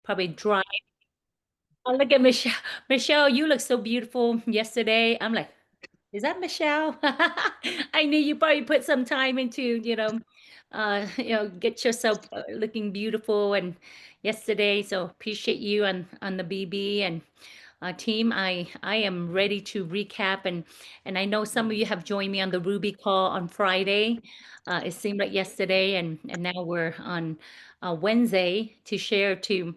probably dry. I look at Michelle. Michelle, you look so beautiful yesterday. I'm like, is that Michelle? I knew you probably put some time into, get yourself looking beautiful and yesterday. So appreciate you on the BB and team. I am ready to recap and I know some of you have joined me on the Ruby call on Friday. It seemed like yesterday and now we're on Wednesday to share to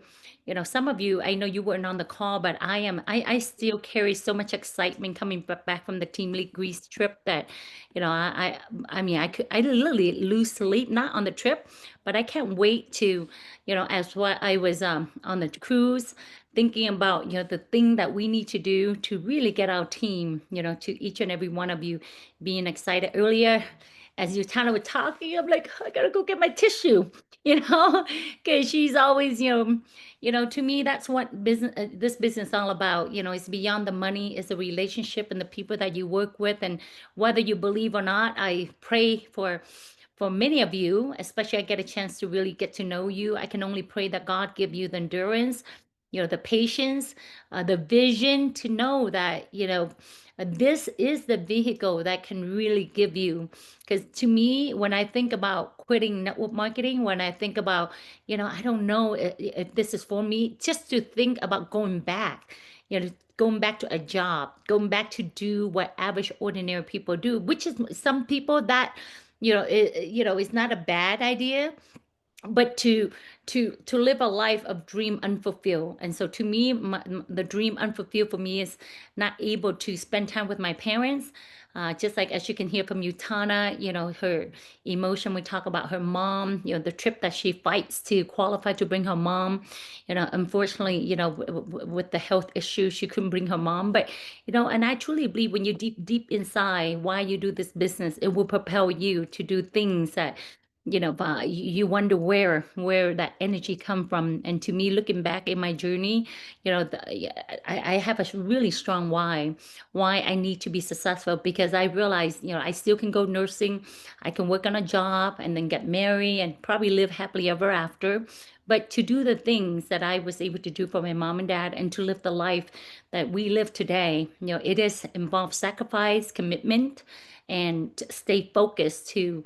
some of you. I know you weren't on the call, but I still carry so much excitement coming back from the Team League Greece trip that I mean I literally lose sleep not on the trip, but I can't wait to as what I was on the cruise thinking about the thing that we need to do to really get our team to each and every one of you being excited earlier as you kind of were talking. I'm like, I gotta go get my tissue, because she's always to me that's what business this business is all about. It's beyond the money, it's the relationship and the people that you work with. And whether you believe or not, I pray for many of you, especially I get a chance to really get to know you. I can only pray that God give you the endurance, the patience, the vision to know that, this is the vehicle that can really give you. Because to me, when I think about quitting network marketing, when I think about, I don't know if this is for me, just to think about going back, going back to a job, going back to do what average ordinary people do, which is some people that it's not a bad idea, but to live a life of dream unfulfilled. And so to me, the dream unfulfilled for me is not able to spend time with my parents. Just like as you can hear from Utana, her emotion. We talk about her mom, the trip that she fights to qualify to bring her mom. Unfortunately, with the health issues, she couldn't bring her mom. But and I truly believe when you deep inside why you do this business, it will propel you to do things that but you wonder where that energy come from. And to me, looking back in my journey, yeah, I have a really strong why I need to be successful, because I realize I still can go nursing, I can work on a job and then get married and probably live happily ever after. But to do the things that I was able to do for my mom and dad and to live the life that we live today, it is involves sacrifice, commitment, and stay focused to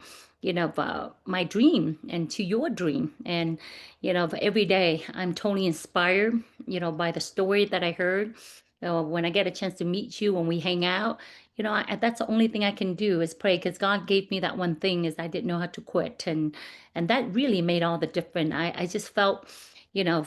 my dream and to your dream. And for every day I'm totally inspired by the story that I heard. When I get a chance to meet you, when we hang out, that's the only thing I can do is pray, because God gave me that one thing is I didn't know how to quit. And that really made all the difference. I just felt you know,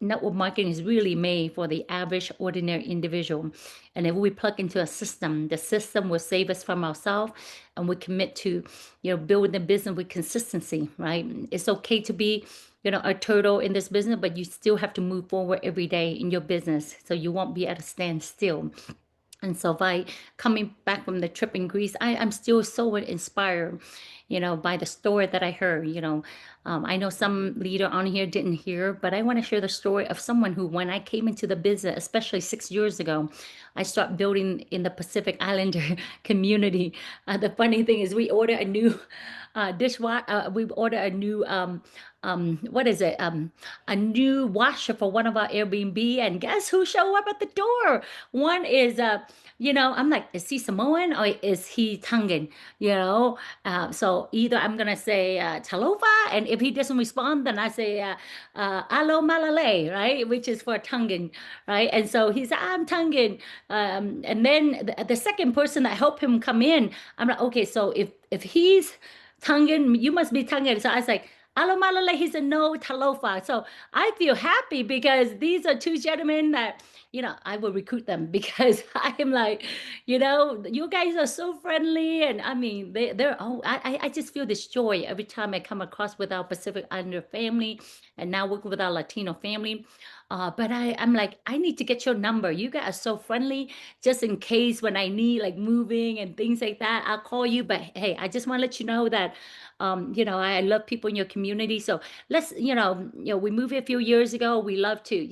network marketing is really made for the average, ordinary individual. And if we plug into a system, the system will save us from ourselves, and we commit to, building the business with consistency, right? It's okay to be, a turtle in this business, but you still have to move forward every day in your business, so you won't be at a standstill. And so by coming back from the trip in Greece, I'm still so inspired, by the story that I heard. I know some leader on here didn't hear, but I want to share the story of someone who, when I came into the business, especially 6 years ago, I started building in the Pacific Islander community. The funny thing is we order a new dishwasher, we order a new, what is it? A new washer for one of our Airbnb, and guess who show up at the door? One is I'm like, is he Samoan or is he Tongan? So either I'm gonna say Talofa, and if he doesn't respond, then I say Alo Malale, right? Which is for Tongan, right? And so he said, I'm Tongan. And then the second person that helped him come in, I'm like, okay, so if he's Tongan, you must be Tongan. So I was like, Alo Malale, he said, no, Talofa. So I feel happy because these are two gentlemen that I will recruit them because I'm like, you guys are so friendly. And I mean, I just feel this joy every time I come across with our Pacific Islander family and now work with our Latino family. But I'm like, I need to get your number. You guys are so friendly, just in case when I need like moving and things like that, I'll call you. But hey, I just want to let you know that, I love people in your community. So let's, we moved here a few years ago. We love to,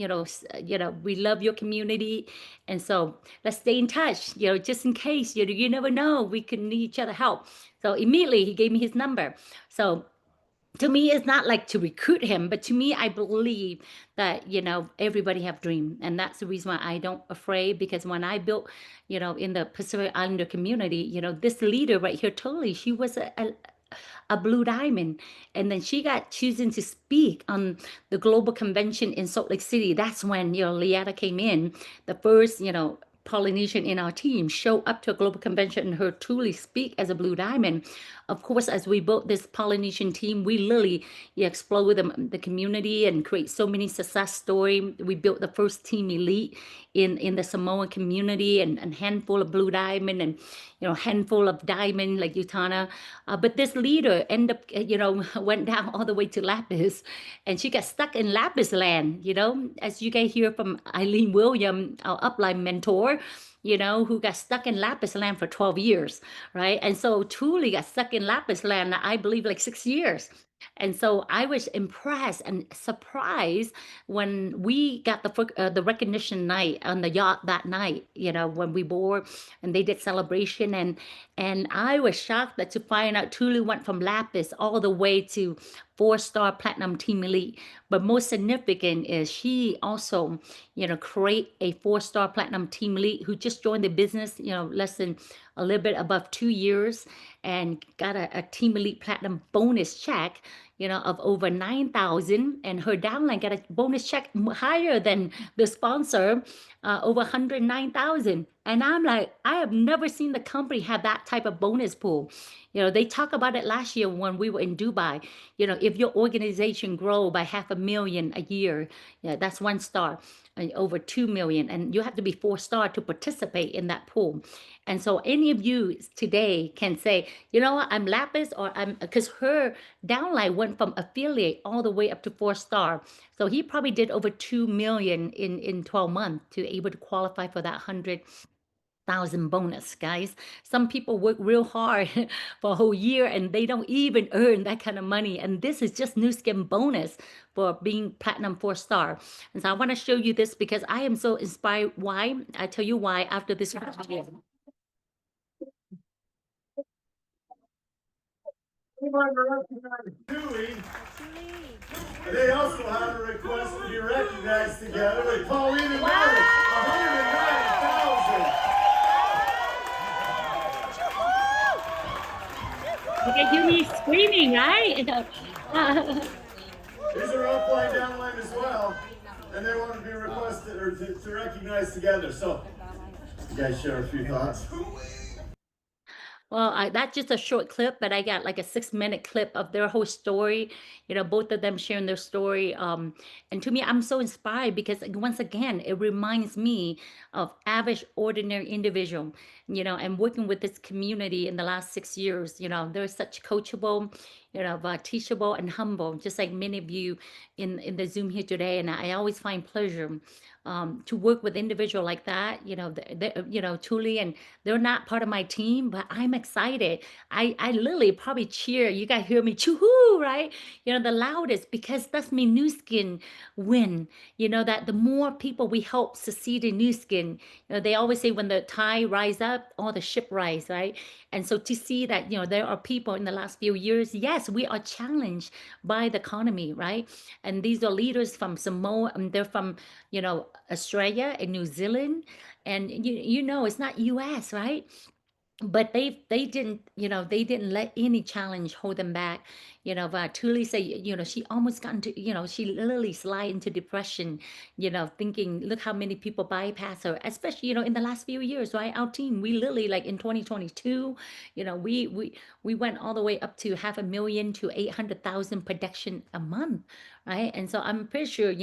we love your community. And so let's stay in touch, just in case, you never know, we can need each other help. So immediately he gave me his number. So to me it's not like to recruit him, but to me I believe that everybody have dream, and that's the reason why I don't afraid, because when I built in the Pacific Islander community, this leader right here, totally, she was a blue diamond, and then she got chosen to speak on the global convention in Salt Lake City. That's when Leata came in, the first Polynesian in our team, show up to a global convention and her truly speak as a blue diamond. Of course, as we built this Polynesian team, we literally explore the community and create so many success story. We built the first team elite in the Samoan community, and handful of blue diamond, and handful of diamond like Utana. But this leader ended up, went down all the way to Lapis, and she got stuck in Lapis land. As you guys hear from Eileen William, our upline mentor, who got stuck in Lapis land for 12 years, right? And so truly got stuck in Lapis land, I believe, like 6 years. And so I was impressed and surprised when we got the recognition night on the yacht that night, when we board and they did celebration, and I was shocked that to find out truly went from Lapis all the way to 4-star platinum team elite. But most significant is she also, create a 4-star platinum team elite who just joined the business, less than a little bit above 2 years, and got a team elite platinum bonus check, of over 9,000, and her downline got a bonus check higher than the sponsor, over 109,000. And I'm like, I have never seen the company have that type of bonus pool. They talk about it last year when we were in Dubai. If your organization grow by 500,000 a year, that's 1 star, over 2 million, and you have to be 4-star to participate in that pool. And so any of you today can say, you know what, I'm Lapis, or I'm, because her downline went from affiliate all the way up to 4-star. So he probably did over 2 million in 12 months to able to qualify for that 100,000 bonus, guys. Some people work real hard for a whole year and they don't even earn that kind of money. And this is just new skin bonus for being platinum 4-star. And so I want to show you this because I am so inspired. Why? I tell you why after this video. They also have a request to be recognized together with Pauline and Mary, 109,000. You can hear me screaming, right? These are upline, downline as well, and they want to be requested or to recognize together. So, you guys share a few thoughts. Well, that's just a short clip, but I got like a 6-minute clip of their whole story, both of them sharing their story. And to me, I'm so inspired because once again, it reminds me of average, ordinary individual, and working with this community in the last 6 years, they're such coachable, teachable and humble, just like many of you in the Zoom here today. And I always find pleasure to work with individual like that, truly, and they're not part of my team, but I'm excited. I literally probably cheer. You guys hear me choo-hoo, right? The loudest, because that's me new skin win. That the more people we help succeed in new skin, they always say when the tide rise up, all the ship rise, right? And so to see that, there are people in the last few years, yes, we are challenged by the economy, right? And these are leaders from Samoa, and they're from, Australia and New Zealand, and it's not US, right? But they didn't, they didn't let any challenge hold them back. Tuli say, she almost got into, she literally slide into depression, thinking, look how many people bypass her, especially, in the last few years, right? Our team, we literally, like in 2022, we went all the way up to 500,000 to 800,000 production a month, right? And so I'm pretty sure,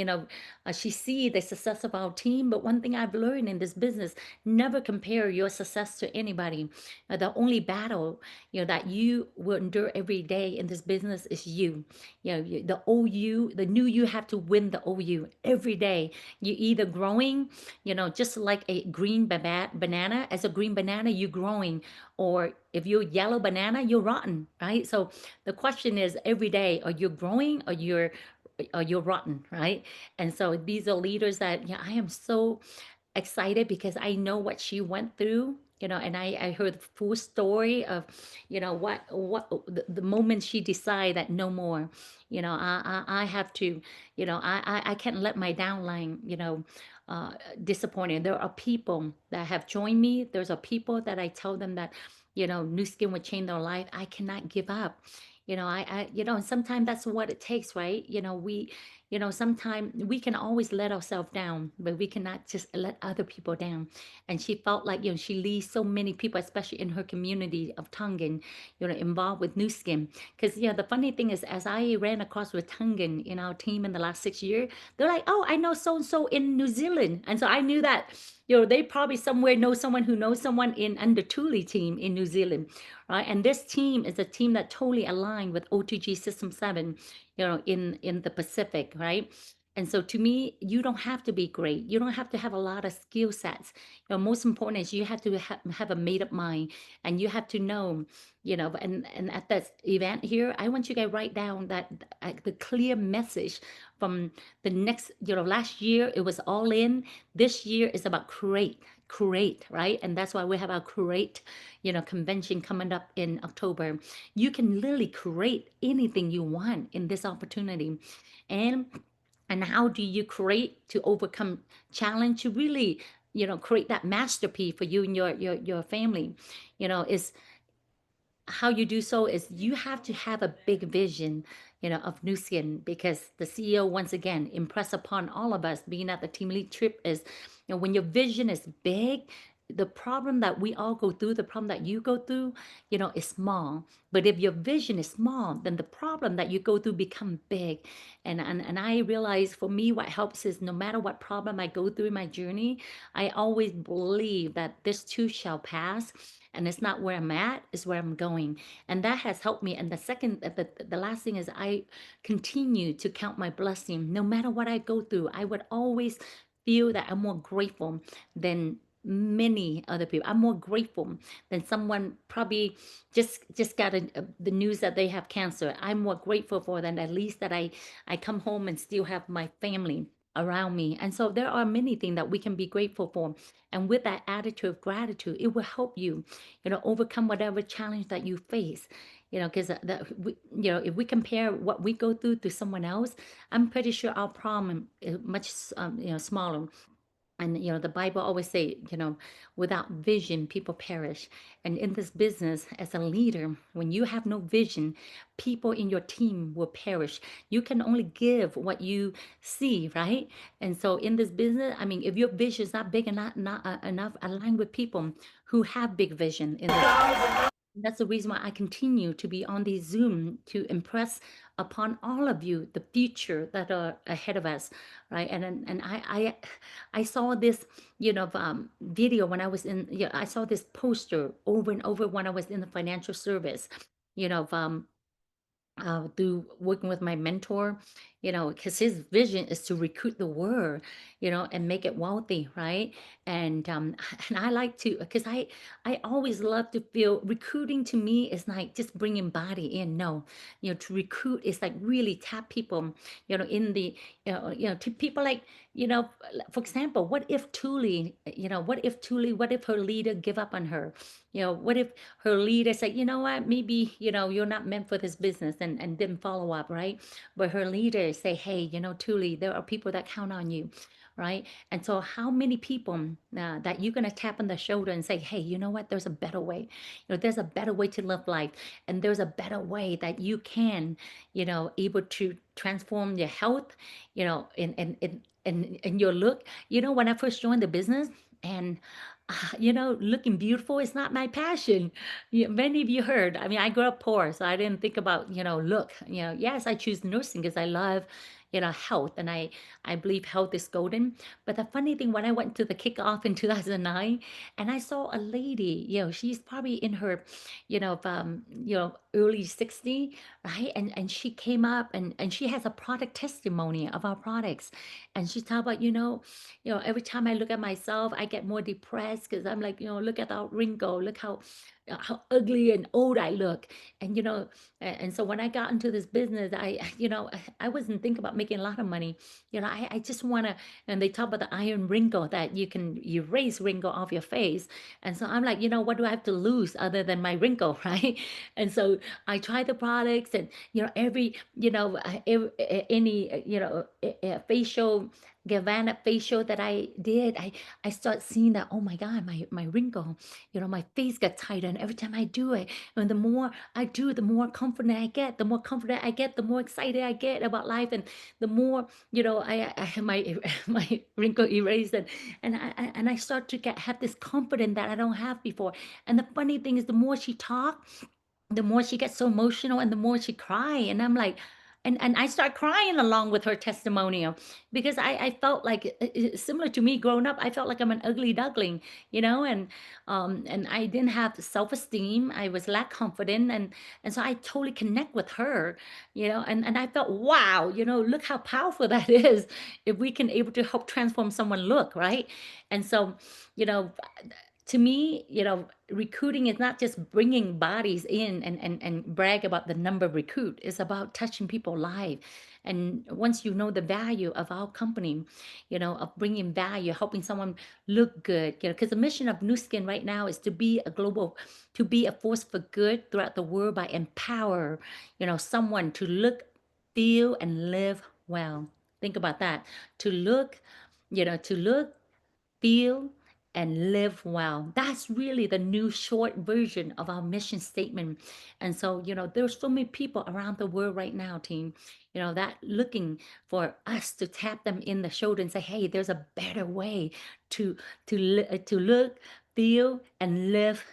she see the success of our team. But one thing I've learned in this business, never compare your success to anybody. The only battle, that you will endure every day in this business is you. The old you, the new you have to win the old you every day. You either growing, just like a green banana. As a green banana, you're growing, or if you're yellow banana, you're rotten, right? So the question is every day, are you growing or you're rotten, right? And so these are leaders that I am so excited because I know what she went through And I heard the full story of, what the moment she decided that no more, I have to, I can't let my downline, uh, disappointed. There are people that have joined me. There's a people that I tell them that, new skin would change their life. I cannot give up. And sometimes that's what it takes, right? Sometimes we can always let ourselves down, but we cannot just let other people down. And she felt like, she leads so many people, especially in her community of Tongan, involved with new skin. Because, the funny thing is, as I ran across with Tongan in our team in the last 6 years, they're like, oh, I know so and so in New Zealand. And so I knew that, they probably somewhere know someone who knows someone in under Thule team in New Zealand, right? And this team is a team that totally aligned with OTG System 7, in the Pacific, right? And so to me, you don't have to be great. You don't have to have a lot of skill sets. Most important is you have to have a made up mind, and you have to know, and at that event here, I want you guys write down that the clear message from the next, last year it was all in. This year is about create, right? And that's why we have our create, convention coming up in October. You can literally create anything you want in this opportunity. And and how do you create to overcome challenge to really, create that masterpiece for you and your family, is how you do so is you have to have a big vision, of new skin, because the CEO once again impress upon all of us being at the team lead trip is, when your vision is big, the problem that we all go through, the problem that you go through, is small. But if your vision is small, then the problem that you go through become big. And I realize for me, what helps is no matter what problem I go through in my journey, I always believe that this too shall pass, and it's not where I'm at, it's where I'm going. And that has helped me. And the second, the last thing is I continue to count my blessing. No matter what I go through, I would always feel that I'm more grateful than many other people. I'm more grateful than someone probably just got the news that they have cancer. I'm more grateful for than at least that I come home and still have my family around me. And so there are many things that we can be grateful for. And with that attitude of gratitude, it will help you, overcome whatever challenge that you face. Because if we compare what we go through to someone else, I'm pretty sure our problem is much, smaller. And the Bible always say, without vision people perish. And in this business, as a leader, when you have no vision, people in your team will perish. You can only give what you see, right? And so in this business, I mean, if your vision is not big enough, not enough aligned with people who have big vision in this. That's the reason why I continue to be on the Zoom to impress upon all of you the future that are ahead of us, right? And I saw this, video when I was in. I saw this poster over and over when I was in the financial service, through working with my mentor, because his vision is to recruit the world, and make it wealthy, right? And and I like to, because I always love to feel recruiting to me is like just bringing body in. No, to recruit is like really tap people, in the, to people like, for example, what if her leader give up on her? What if her leader said, you know what, maybe, you're not meant for this business, and didn't follow up, right? But her leader say, hey, Tuli, there are people that count on you, right? And so how many people that you're going to tap on the shoulder and say, hey, you know what, there's a better way. There's a better way to live life. And there's a better way that you can, able to transform your health, in your look. When I first joined the business, and looking beautiful is not my passion. Many of you heard. I mean, I grew up poor, so I didn't think about, look. Yes, I choose nursing because I love, health, and I believe health is golden. But the funny thing, when I went to the kickoff in 2009, and I saw a lady, she's probably in her, early 60, right? And she came up, and she has a product testimony of our products, and she talked about, every time I look at myself, I get more depressed because I'm like, look at that wrinkle, look how, how ugly and old I look. And, and so when I got into this business, I wasn't thinking about making a lot of money. I just want to, and they talk about the iron wrinkle that you can erase wrinkle off your face. And so I'm like, what do I have to lose other than my wrinkle, right? And so I try the products and, any, facial, Gavanna facial that I did, I start seeing that, oh my God, my wrinkle, my face got tighter. And every time I do it, and the more I do, the more confident I get, the more confident I get, the more excited I get about life. And the more, I have my, my wrinkle erased, and I start to have this confidence that I don't have before. And the funny thing is, the more she talks, the more she gets so emotional and the more she cry. And I'm like, and I start crying along with her testimonial because I felt like similar to me growing up, I felt like I'm an ugly duckling, and I didn't have self-esteem. I was lack confident, and so I totally connect with her, and I felt, wow, look how powerful that is if we can able to help transform someone look, right? And so, you know, to me, recruiting is not just bringing bodies in and brag about the number of recruit. It's about touching people's life. And once you know the value of our company, of bringing value, helping someone look good, because the mission of New Skin right now is to be a force for good throughout the world by empower, someone to look, feel, and live well. Think about that. To look, to look, feel, and live well. That's really the new short version of our mission statement. And so, there's so many people around the world right now, team, that looking for us to tap them in the shoulder and say, hey, there's a better way to to look, feel, and live,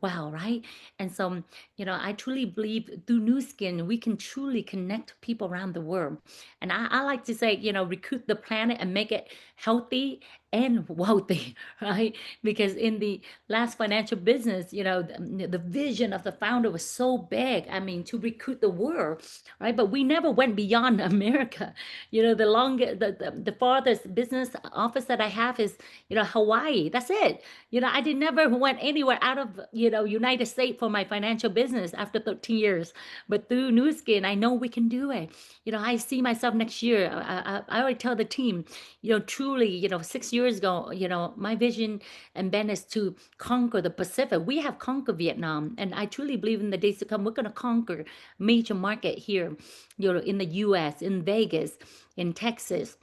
well, right? And so, I truly believe through New Skin, we can truly connect people around the world. And I like to say, recruit the planet and make it healthy and wealthy, right? Because in the last financial business, the vision of the founder was so big. I mean, to recruit the world, right? But we never went beyond America. The farthest business office that I have is, Hawaii. That's it. I did never went anywhere out of, United States for my financial business after 13 years. But through New Skin, I know we can do it. I see myself next year. I already tell the team, truly, 6 years ago, my vision and Ben is to conquer the Pacific. We have conquered Vietnam, and I truly believe in the days to come, we're going to conquer major market here, in the US, in Vegas, in Texas.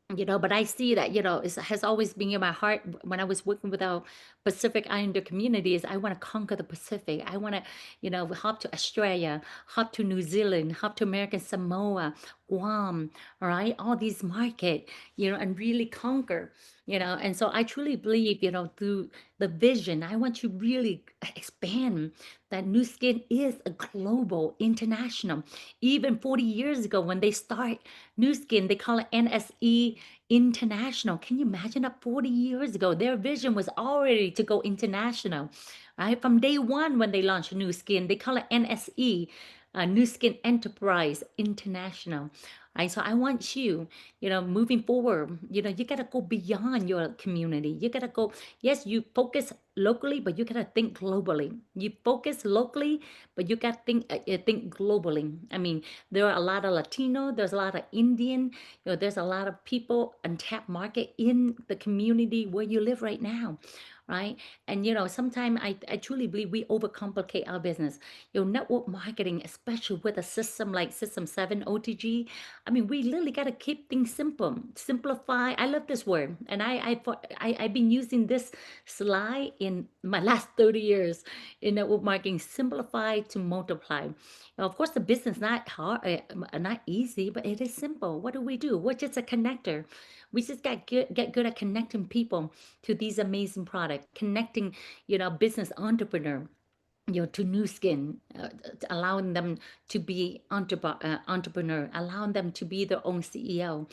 But I see that, it has always been in my heart when I was working with our Pacific Islander communities. I want to conquer the Pacific. I want to, hop to Australia, hop to New Zealand, hop to American Samoa, Guam, all right, all these market, and really conquer, and so I truly believe, through the vision, I want to really expand that New Skin is a global, international. Even 40 years ago, when they start New Skin, they call it NSE International. Can you imagine that 40 years ago? Their vision was already to go international, right? From day one, when they launched New Skin, they call it NSE, New Skin Enterprise International. Right, so I want you, moving forward, you gotta go beyond your community. You gotta go, yes, you focus locally, but you gotta think globally. You focus locally, but you gotta think globally. I mean, there are a lot of Latino, there's a lot of Indian, there's a lot of people, untapped market in the community where you live right now, right? And sometimes I truly believe we overcomplicate our business. Network marketing, especially with a system like System 7 OTG. I mean, we literally got to keep things simple, simplify. I love this word, and I've been using this slide in my last 30 years in network marketing. Simplify to multiply. Now, of course, the business not hard, not easy, but it is simple. What do? We're just a connector. We just get good at connecting people to these amazing products, connecting, business entrepreneur, to New Skin, allowing them to be entrepreneur, allowing them to be their own CEO,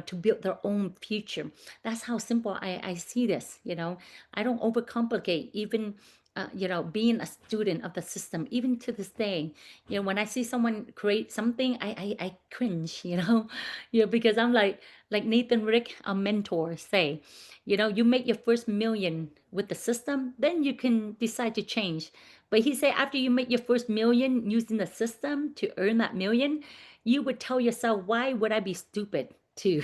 to build their own future. That's how simple I see this. I don't overcomplicate. Even being a student of the system, even to this day, when I see someone create something, I cringe, because I'm like Nathan Rick, a mentor, say, you make your first million with the system, then you can decide to change. But he say after you make your first million using the system to earn that million, you would tell yourself, why would I be stupid to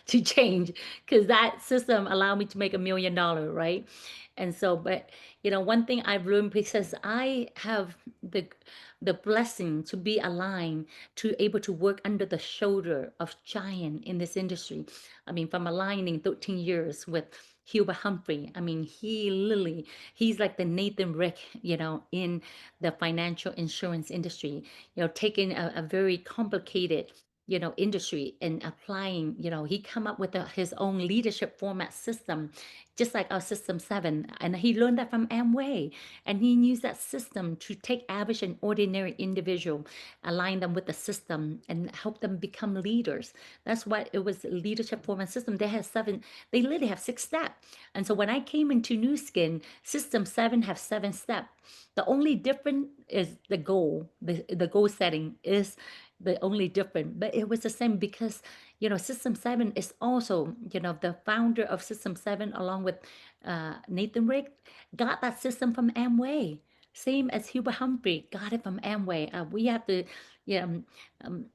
to change? Because that system allowed me to make $1 million, right? And so, but one thing I've learned, because I have the blessing to be aligned, to able to work under the shoulder of giant in this industry. I mean, from aligning 13 years with Hubert Humphrey. I mean, he's like the Nathan Rick, in the financial insurance industry, taking a very complicated, industry and applying, he come up with his own leadership format system, just like our system 7, and he learned that from Amway, and he used that system to take average and ordinary individual, align them with the system and help them become leaders. That's what it was, leadership format system. They literally have 6 steps. And so when I came into New Skin, system 7 have 7 steps. The only different is the goal. The goal setting is the only different, but it was the same because system 7 is also, the founder of system 7, along with Nathan Rick, got that system from Amway, same as Hubert Humphrey got it from Amway. We have to, yeah, um,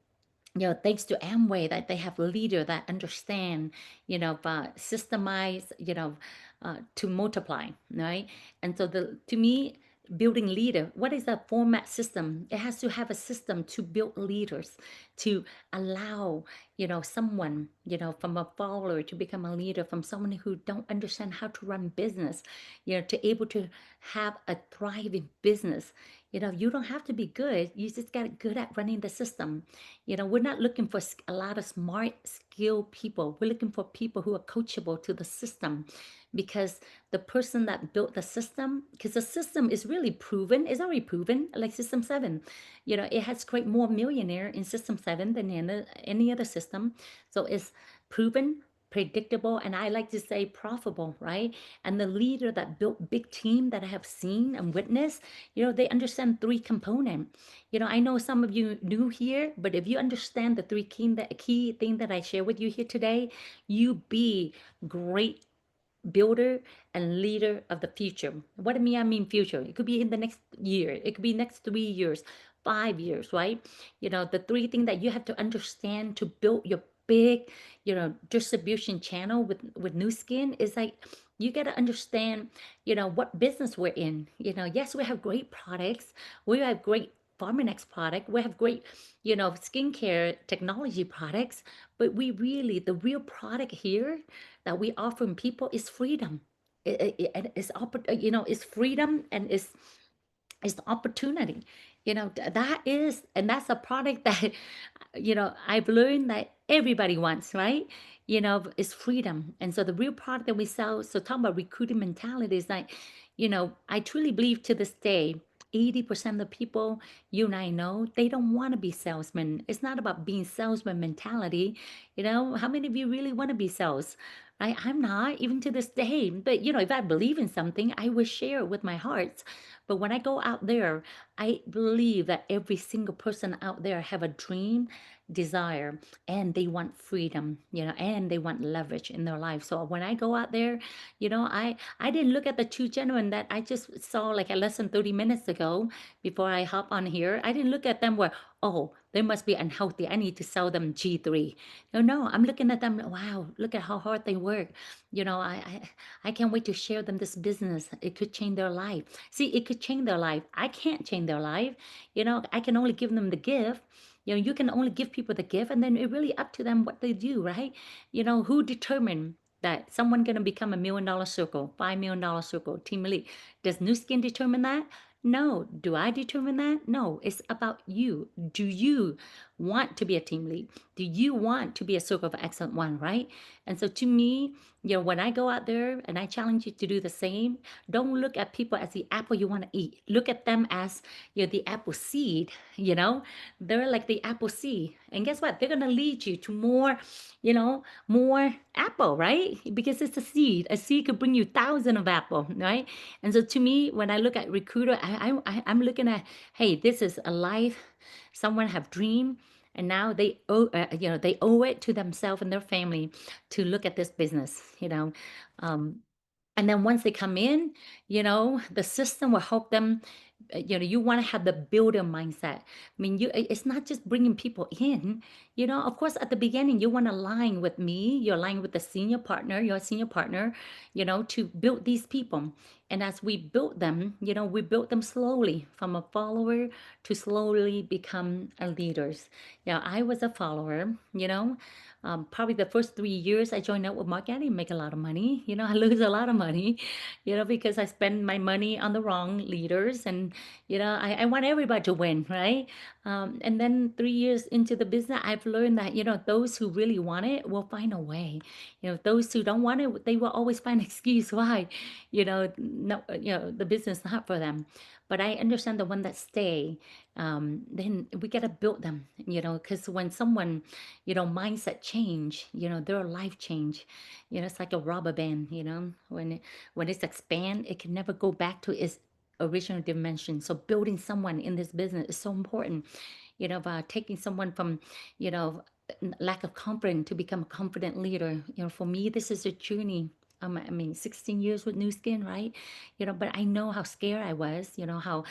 thanks to Amway, that they have leader that understand, systemize, to multiply, right? And so to me, building leader, what is a format system? It has to have a system to build leaders, to allow, someone, from a follower to become a leader, from someone who don't understand how to run business, to able to have a thriving business. You don't have to be good. You just got good at running the system. We're not looking for a lot of smart, skilled people. We're looking for people who are coachable to the system, because the person that built the system, because the system is really proven, it's already proven, like system 7. It has quite more millionaire in system 7 than any other system. So it's proven, predictable, and I like to say profitable, right? And the leader that built big team that I have seen and witnessed, they understand 3 components. I know some of you new here, but if you understand the key thing that I share with you here today, you be great builder and leader of the future. What do I mean future? It could be in the next year, it could be next 3 years, 5 years, right? The 3 things that you have to understand to build your big, distribution channel with New Skin is like, you got to understand, what business we're in. Yes, we have great products, we have great Pharmanex product, we have great, skincare technology products, but the real product here that we offer people is freedom. It's freedom, and it's the opportunity. That's a product that I've learned that everybody wants, right? Is freedom. And so the real product that we sell, so talking about recruiting mentality, is like, I truly believe to this day, 80% of the people you and I know, they don't want to be salesmen. It's not about being salesman mentality. How many of you really want to be sales? I'm not, even to this day. But if I believe in something, I will share it with my heart. But when I go out there, I believe that every single person out there have a dream, desire, and they want freedom, and they want leverage in their life. So when I go out there, I didn't look at the 2 gentlemen that I just saw like less than 30 minutes ago before I hop on here. I didn't look at them where, oh, they must be unhealthy, I need to sell them G3. No, I'm looking at them, wow, look at how hard they work. I can't wait to share them this business. It could change their life. See, it could change their life. I can't change their life. I can only give them the gift. You can only give people the gift, and then it's really up to them what they do, right? Who determined that someone gonna become $1 million circle, $5 million circle, team elite? Does New Skin determine that? No. Do I determine that? No. It's about you. Do you want to be a team lead? Do you want to be a circle of excellent one, right? And so to me, when I go out there and I challenge you to do the same, don't look at people as the apple you want to eat. Look at them as the apple seed, they're like the apple seed. And guess what? They're gonna lead you to more apple, right? Because it's a seed. A seed could bring you thousands of apple, right? And so to me, when I look at recruiter, I'm looking at, hey, this is a life someone have dream, and now they owe it to themselves and their family to look at this business, um, and then once they come in, the system will help them. You want to have the builder mindset. I mean, it's not just bringing people in. Of course, at the beginning, you want to align with me. You're aligned with the senior partner, your senior partner, to build these people. And as we built them, we built them slowly from a follower to slowly become a leaders. I was a follower, probably the first 3 years I joined up with market, I didn't make a lot of money. I lose a lot of money, because I spend my money on the wrong leaders. And, I want everybody to win, right? And then 3 years into the business, I've learned that, those who really want it will find a way. Those who don't want it, they will always find an excuse why, no, the business is not for them. But I understand the one that stay, then we got to build them, because when someone, mindset change, their life change, it's like a rubber band, when it's expand, it can never go back to its original dimension. So building someone in this business is so important, taking someone from, lack of confidence to become a confident leader. For me, this is a journey. I mean, 16 years with New Skin, right? But I know how scared I was, how,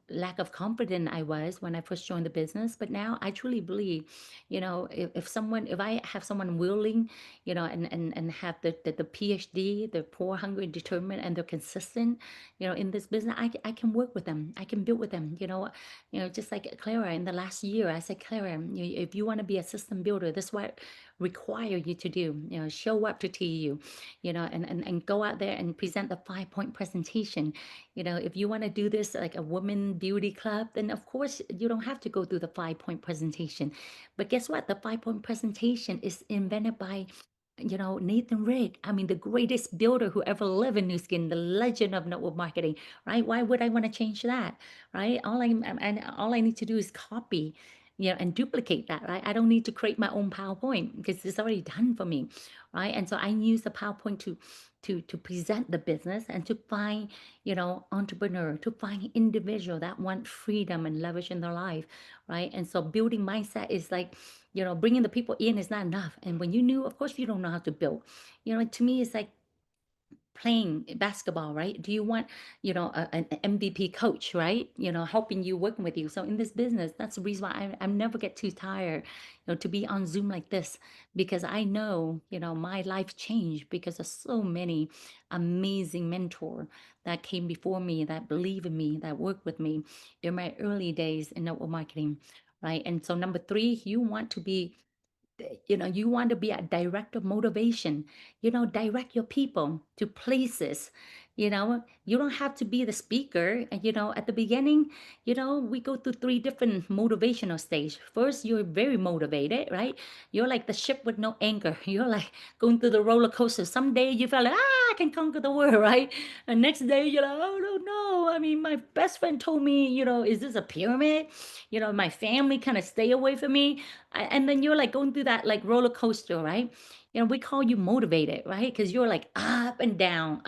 lack of confidence I was when I first joined the business. But now I truly believe, if I have someone willing, and have the PhD, they're poor, hungry, determined, and they're consistent, in this business, I can work with them. I can build with them, just like Clara in the last year, I said, Clara, if you want to be a system builder, this is what require you to do, show up to TU, and go out there and present the 5-point presentation. If you want to do this like a woman beauty club, then of course you don't have to go through the 5-point presentation. But guess what? The 5-point presentation is invented by Nathan Rick, I mean, the greatest builder who ever lived in New Skin, the legend of network marketing, right? Why would I want to change that, right? All I need to do is copy, and duplicate that, right? I don't need to create my own PowerPoint because it's already done for me, right? And so I use the PowerPoint to present the business and to find, entrepreneur, to find individual that want freedom and leverage in their life, right? And so building mindset is like, bringing the people in is not enough. And when you knew, of course, you don't know how to build. To me, it's like playing basketball, right? Do you want, an MVP coach, right? Helping you, working with you. So in this business, that's the reason why I never get too tired, to be on Zoom like this, because I know, my life changed because of so many amazing mentor that came before me, that believe in me, that worked with me in my early days in network marketing, right? And so number three, you want to be a director of motivation, direct your people to places. You don't have to be the speaker. And at the beginning, we go through three different motivational stage. First, you're very motivated, right? You're like the ship with no anchor. You're like going through the roller coaster. Someday you feel like, I can conquer the world, right? And next day you're like, oh no, no, I mean, my best friend told me, is this a pyramid? My family kind of stay away from me. And then you're like going through that like roller coaster, right? We call you motivated, right? Because you're like up and down,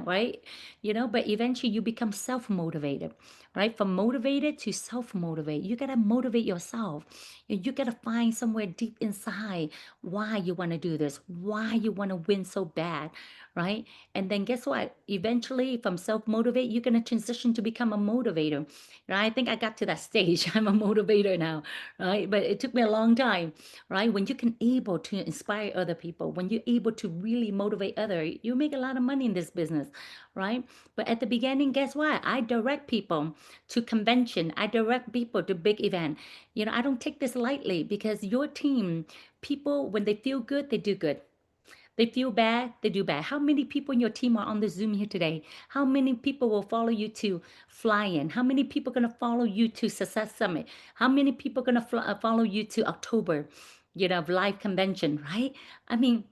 right? But eventually you become self-motivated, right? From motivated to self-motivate. You gotta motivate yourself. You gotta find somewhere deep inside why you want to do this, why you want to win so bad, right? And then guess what? Eventually, from self-motivate, you're gonna transition to become a motivator. Right? I think I got to that stage. I'm a motivator now, right? But it took me a long time, right? When you can able to inspire other people, when you're able to really motivate other, you make a lot of money in this business, right? But at the beginning, guess what? I direct people to convention. I direct people to big event. I don't take this lightly because your team, people, when they feel good, they do good. They feel bad, they do bad. How many people in your team are on the Zoom here today? How many people will follow you to Fly In? How many people are going to follow you to Success Summit? How many people are going to follow you to October, live convention, right? I mean,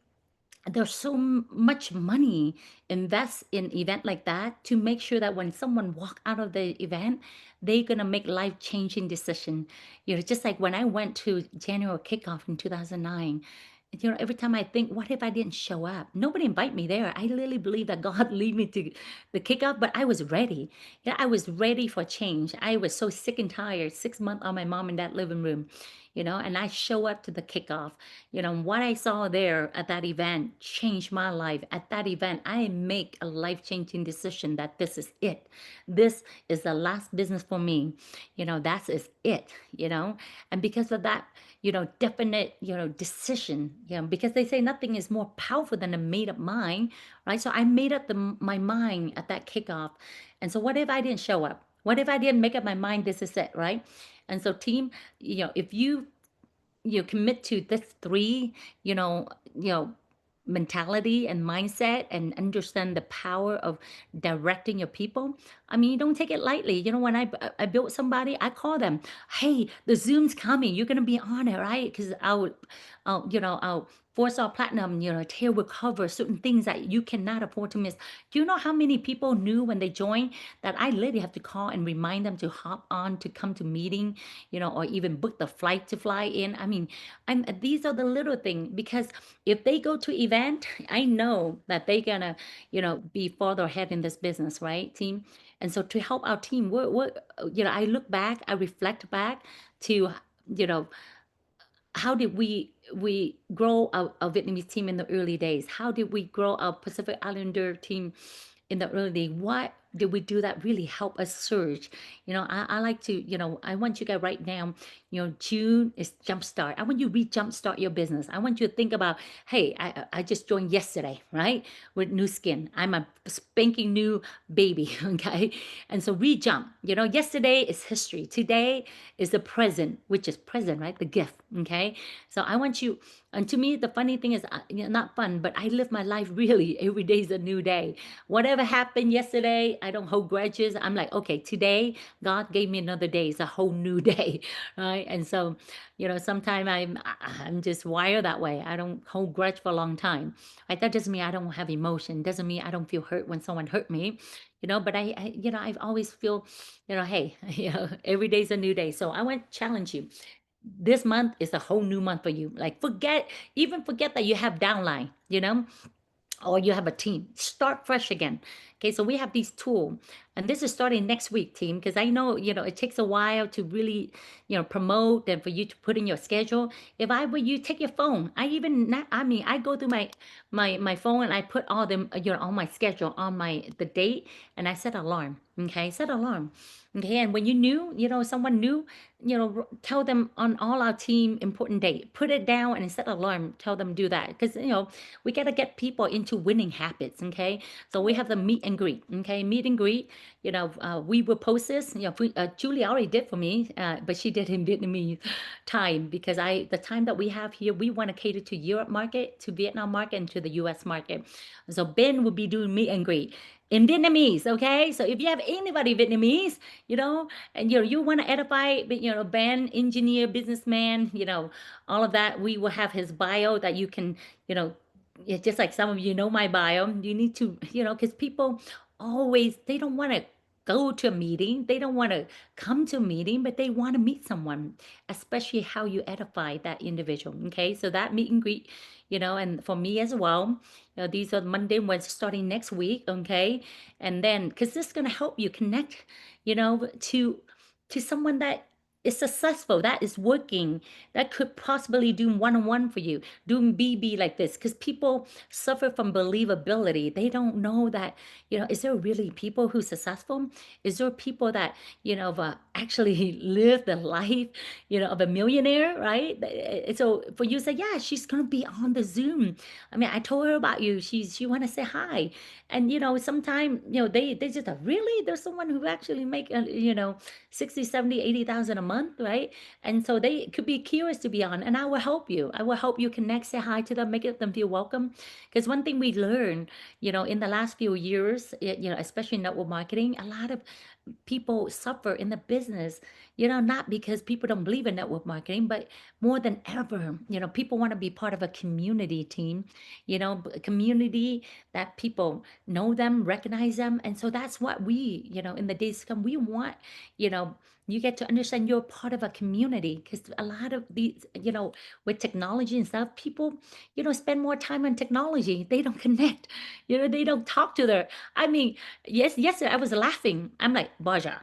there's so much money invest in event like that to make sure that when someone walk out of the event, they're gonna make life changing decision. Just like when I went to January kickoff in 2009. Every time I think, what if I didn't show up? Nobody invite me there. I really believe that God lead me to the kickoff, but I was ready. Yeah, I was ready for change. I was so sick and tired, 6 months on my mom and dad living room, and I show up to the kickoff. What I saw there at that event changed my life. At that event, I make a life-changing decision that this is it. This is the last business for me. That is it, And because of that, definite, decision, because they say nothing is more powerful than a made up mind, right? So I made up my mind at that kickoff. And so what if I didn't show up? What if I didn't make up my mind this is it, right? And so team, if you commit to this three, you know, you know, mentality and mindset and understand the power of directing your people. I mean, you don't take it lightly. When I built somebody, I call them, hey, the Zoom's coming. You're gonna be on it, right? Because I'll force our platinum, Terri will cover certain things that you cannot afford to miss. Do you know how many people knew when they joined that I literally have to call and remind them to hop on to come to meeting, or even book the flight to fly in? I mean, these are the little things because if they go to event, I know that they're gonna, be further ahead in this business, right, team? And so to help our team, I look back, I reflect back to, you know, how did we grow our Vietnamese team in the early days? How did we grow our Pacific Islander team in the early days? What did we do that really help us surge? I like to, I want you guys right now, June is jumpstart. I want you to re-jumpstart your business. I want you to think about, hey, I just joined yesterday, right? With new skin. I'm a spanking new baby, okay? And so re-jump. Yesterday is history. Today is the present, which is present, right? The gift, okay? So I want you, and to me, the funny thing is, not fun, but I live my life really every day is a new day. Whatever happened yesterday, I don't hold grudges. I'm like, okay, today God gave me another day. It's a whole new day, right? And so, sometimes I'm just wired that way. I don't hold grudge for a long time. Right? That doesn't mean I don't have emotion. Doesn't mean I don't feel hurt when someone hurt me. But I've always feel, hey, every day's a new day. So I want to challenge you. This month is a whole new month for you. Like forget that you have downline, or you have a team. Start fresh again. Okay, so we have these tools, and this is starting next week, team, because I know, it takes a while to really, promote and for you to put in your schedule. If I were you, take your phone. I go through my phone and I put all them, on my schedule, on the date, and I set alarm. Okay, set alarm. Okay, and when you knew, someone new, tell them on all our team important date. Put it down and set alarm. Tell them do that because we got to get people into winning habits. Okay, so we have the meet and greet. Okay, meet and greet. We will post this. Julie already did for me, but she did in Vietnamese time because the time that we have here, we want to cater to Europe market, to Vietnam market, and to the U.S. market. So Ben will be doing meet and greet in Vietnamese. Okay, so if you have anybody Vietnamese, and you want to edify, Ben, engineer, businessman, all of that, we will have his bio that you can, just like some of you know my bio. You need to, because people always they don't want to go to a meeting, they don't want to come to a meeting, but they want to meet someone, especially how you edify that individual. Okay, so that meet and greet, and for me as well, these are Monday and Wednesday starting next week. Okay, and then because this is going to help you connect, to someone that is successful, that is working, that could possibly do one-on-one for you, doing BB like this, because people suffer from believability. They don't know that, is there really people who successful? Is there people that, actually live the life, of a millionaire, right? So for you to say, yeah, she's gonna be on the Zoom. I mean, I told her about you. She want to say hi. And sometimes, they just really, there's someone who actually make, 60, 70, 80,000 a month month, right? And so they could be curious to be on, and I will help you. I will help you connect, say hi to them, make them feel welcome. Because one thing we learned, in the last few years, especially in network marketing, a lot of people suffer in the business, not because people don't believe in network marketing, but more than ever, people want to be part of a community team, a community that people know them, recognize them. And so that's what we, in the days to come, we want, you know, you get to understand you're part of a community because a lot of these, with technology and stuff, people, spend more time on technology. They don't connect, they don't talk to their, I mean, yes, yesterday I was laughing. I'm like, Baja.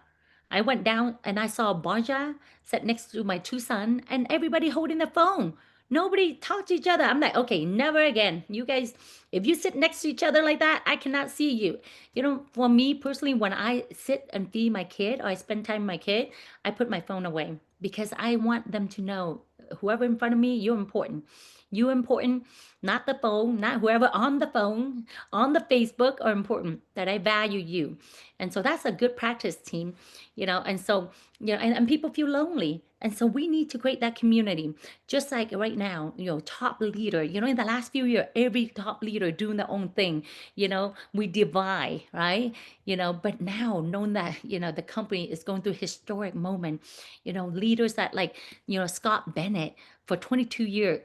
I went down and I saw Baja sat next to my two sons and everybody holding the phone. Nobody talked to each other. I'm like, okay, never again. You guys, if you sit next to each other like that, I cannot see you. For me personally, when I sit and feed my kid or I spend time with my kid, I put my phone away because I want them to know whoever in front of me, you're important. You're important, not the phone, not whoever on the phone, on the Facebook are important, that I value you. And so that's a good practice, team, and so, and people feel lonely. And so we need to create that community. Just like right now, top leader, in the last few years, every top leader doing their own thing, we divide, right? But now knowing that, the company is going through historic moment, leaders that like, Scott Bennett, for 22 years,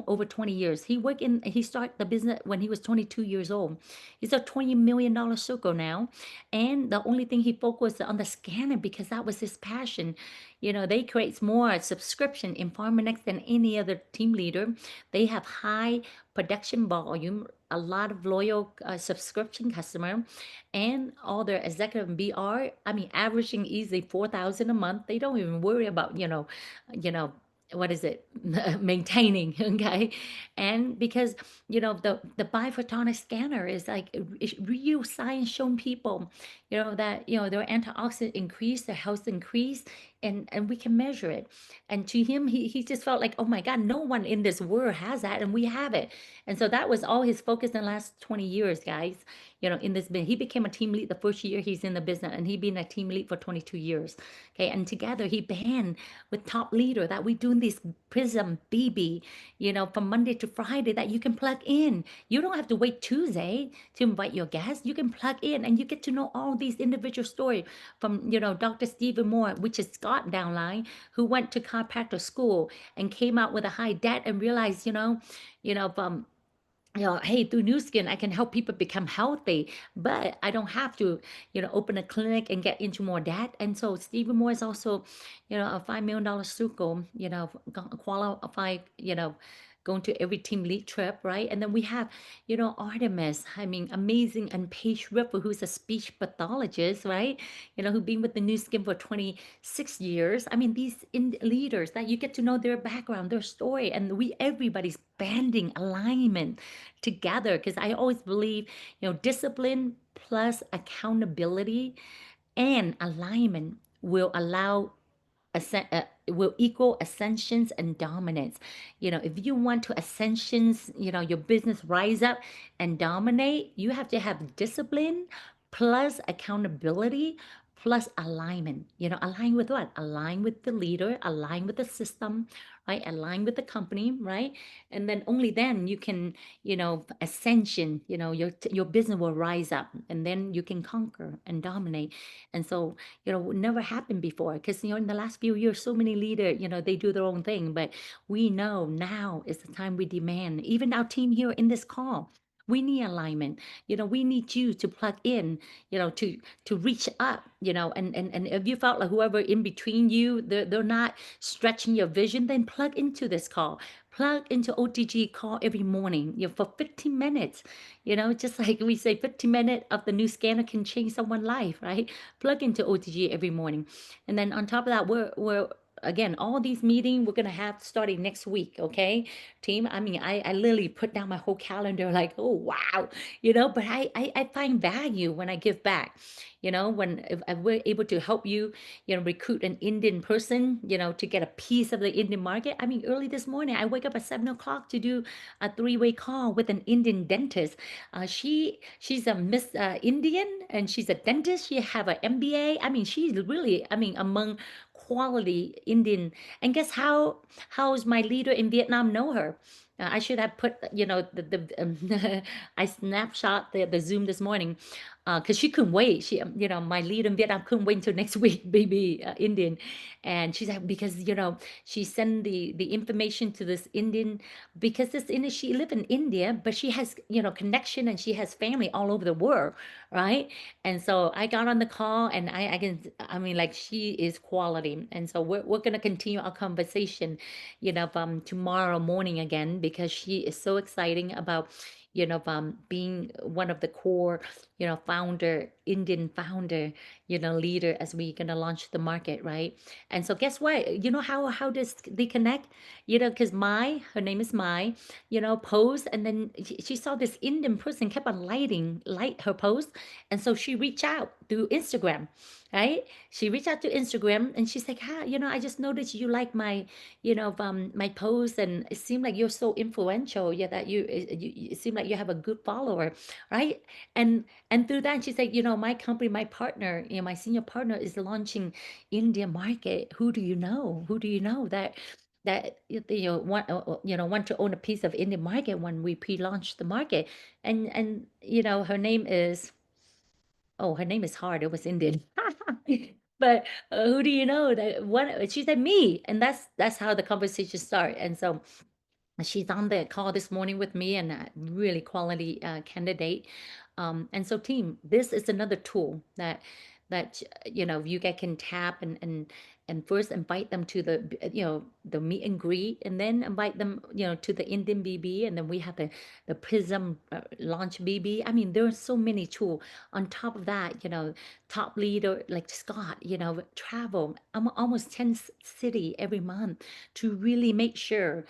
over 20 years. He started the business when he was 22 years old. He's a $20 million circle now. And the only thing he focused on the scanner because that was his passion. They create more subscription in PharmaNext than any other team leader. They have high production volume, a lot of loyal subscription customer, and all their executive BR, I mean, averaging easily 4,000 a month. They don't even worry about, you know, what is it maintaining, okay? And because the biphotonic scanner is like it's real science shown people that their antioxidant increase, their health increase, and we can measure it. And to him, he just felt like, oh my god, no one in this world has that, and we have it. And so that was all his focus in the last 20 years, guys. In this business, he became a team lead the first year he's in the business, and he been a team lead for 22 years. Okay, and together he band with top leader that we doing this Prism BB, from Monday to Friday that you can plug in. You don't have to wait Tuesday to invite your guests. You can plug in and you get to know all these individual stories from, Dr. Stephen Moore, which is Scott downline, who went to chiropractor school and came out with a high debt and realized, from hey, through New Skin, I can help people become healthy, but I don't have to, open a clinic and get into more debt. And so Stephen Moore is also, a $5 million circle, qualified, going to every team lead trip, right? And then we have, Artemis, I mean, amazing, and Paige Ripple, who's a speech pathologist, right? Who've been with the New Skin for 26 years. I mean, these leaders that you get to know their background, their story, and everybody's banding alignment together because I always believe, discipline plus accountability and alignment will equal ascensions and dominance. If you want to ascensions, your business rise up and dominate, you have to have discipline plus accountability plus alignment. Align with what? Align with the leader, align with the system, right? Align with the company, right? And then only then you can, ascension, your business will rise up and then you can conquer and dominate. And so never happened before because in the last few years so many leaders they do their own thing, but we know now is the time we demand, even our team here in this call, we need alignment. We need you to plug in, to reach up, and if you felt like whoever in between you, they're not stretching your vision, then plug into this call, plug into OTG call every morning, for 15 minutes, just like we say 15 minutes of the new scanner can change someone's life, right? Plug into OTG every morning. And then on top of that, we're again, all these meetings we're gonna have starting next week, okay, team? I mean, I literally put down my whole calendar like, oh wow, but I find value when I give back. When if we're able to help you, recruit an Indian person, to get a piece of the Indian market. I mean, early this morning, I wake up at 7 o'clock to do a three-way call with an Indian dentist. She's a Miss Indian and she's a dentist. She have an MBA. I mean, she's really, I mean, among quality Indian. And guess how's my leader in Vietnam know her? I should have put, I snapshot the Zoom this morning, because she couldn't wait. My leader in Vietnam couldn't wait until next week, baby, Indian. And she said, because, she sent the information to this Indian, because this Indian, she live in India, but she has, connection, and she has family all over the world, right? And so I got on the call, and I mean, like, she is quality. And so we're going to continue our conversation, tomorrow morning again, because she is so exciting about, being one of the core, Indian founder, leader, as we going to launch the market, right? And so guess what? You know how does they connect? Because her name is Mai, post, and then she saw this Indian person kept on light her post, and so she reached out through Instagram, right? She reached out to Instagram, and she's like, I just noticed you like my post, and it seemed like you're so influential. Yeah, that you seem like you have a good follower, right? And through that, she's like, my company, my partner, my senior partner is launching India market. Who do you know? Who do you know that want to own a piece of Indian market when we pre-launch the market? And her name is, oh, her name is hard. It was Indian. But who do you know that what she said? Me. And that's how the conversation started. And so she's on the call this morning with me, and a really quality candidate. And so, team, this is another tool that you guys can tap, and first invite them to the meet and greet, and then invite them to the Indian BB, and then we have the Prism launch BB. I mean, there are so many tools. On top of that, top leader like Scott, travel almost 10 city every month to really make sure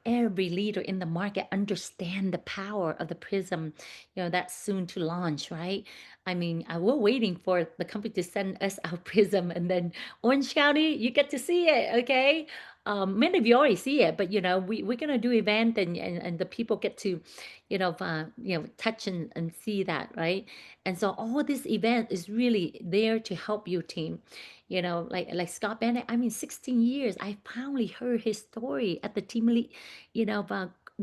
every leader in the market understand the power of the Prism, that's soon to launch, right? I mean, we're waiting for the company to send us our Prism, and then Orange County, you get to see it, okay? Many of you already see it, but we're gonna do event, and the people get to, touch and see that, right? And so all this event is really there to help you, team. Like Scott Bennett. I mean, 16 years. I finally heard his story at the team lead,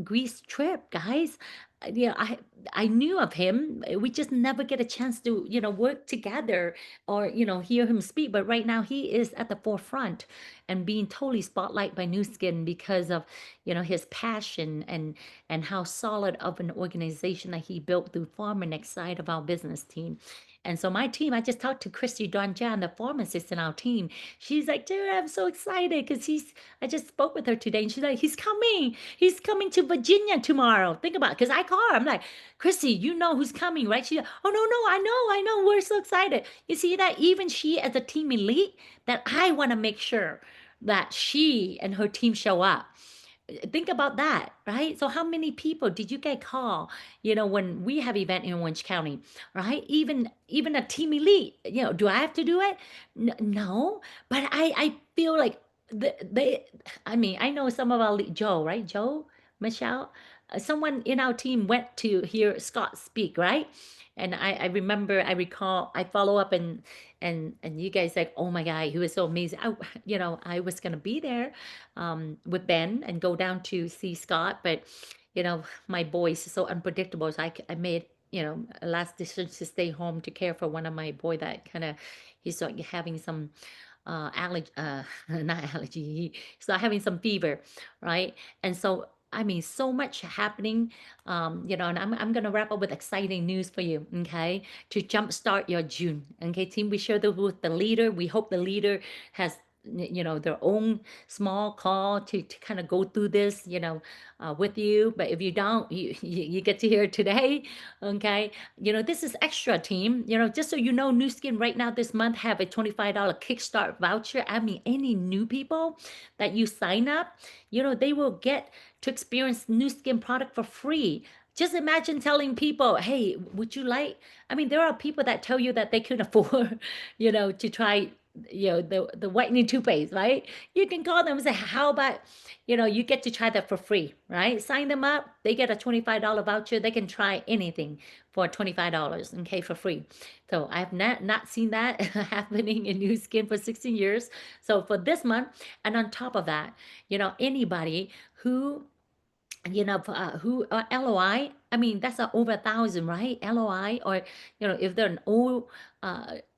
Greece trip, guys. I knew of him. We just never get a chance to, work together, or, hear him speak. But right now he is at the forefront and being totally spotlight by New Skin because of, his passion and how solid of an organization that he built through Pharmanex side of our business team. And so my team, I just talked to Christy Donjan, the pharmacist in our team. She's like, dude, I'm so excited because I just spoke with her today, and she's like, he's coming. He's coming to Virginia tomorrow. Think about it. Because I call her. I'm like, Chrissy, you know who's coming, right? She's like, oh, no, I know. We're so excited. You see that even she, as a team elite, that I want to make sure that she and her team show up. Think about that, right? So how many people did you get call, when we have event in Orange County, right? Even a team elite, do I have to do it? No, but I feel like they, I mean, I know some of our Joe, right? Joe, Michelle, someone in our team went to hear Scott speak, right? And I remember, I recall, I follow up, and you guys like, oh my God, he was so amazing. I was gonna be there with Ben and go down to see Scott, but my boys is so unpredictable. So I made a last decision to stay home to care for one of my boy that kind of, he's like having some allergy, not allergy, he's not having some fever, right? And so I mean, so much happening, and I'm gonna wrap up with exciting news for you, okay? To jumpstart your June, okay, team. We share with the leader. We hope the leader has, their own small call to kind of go through this, with you. But if you don't, you get to hear it today, okay? This is extra, team. Just so you know, New Skin right now this month have a $25 Kickstart voucher. I mean, any new people that you sign up, they will get to experience New Skin product for free. Just imagine telling people, hey, would you like? I mean, there are people that tell you that they can afford, to try the whitening toothpaste, right? You can call them and say, how about, you get to try that for free, right? Sign them up. They get a $25 voucher. They can try anything for $25, okay, for free. So I've not seen that happening in New Skin for 16 years. So for this month, and on top of that, anybody who who LOI. I mean, that's over 1,000, right? LOI, or if they're an old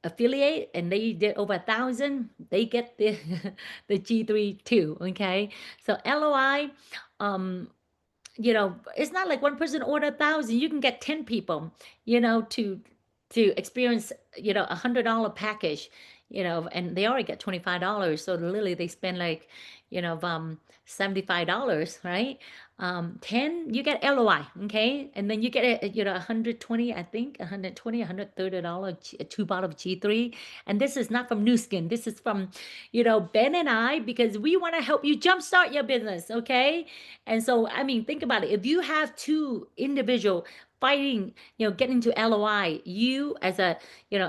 affiliate and they did over 1,000, they get the the G3 too. Okay, so LOI, um, it's not like one person order 1,000. You can get 10 people, to experience, $100 package, and they already get $25. So literally they spend like, $75, right? 10, you get LOI, okay? And then you get a, 120, I think, 120, $130, two bottle of G3. And this is not from New Skin. This is from, Ben and I, because we want to help you jumpstart your business, okay? And so, I mean, think about it. If you have two individual fighting, getting to LOI, you as a,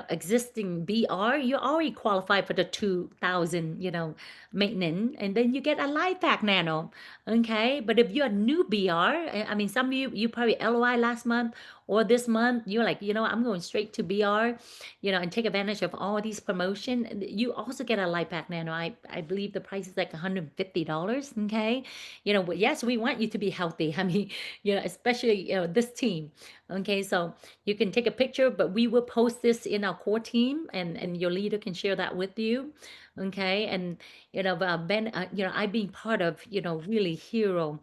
existing BR, you already qualify for the 2,000, maintenance, and then you get a life pack nano. Okay. But if you're a new BR, I mean, some of you probably LOI last month or this month, you're like, I'm going straight to BR, and take advantage of all these promotion. You also get a life pack nano. I believe the price is like $150. Okay. Yes, we want you to be healthy. I mean, especially, this team. Okay. So you can take a picture, but we will post this in our core team, and your leader can share that with you. Okay. And, Ben, I being part of, really hero,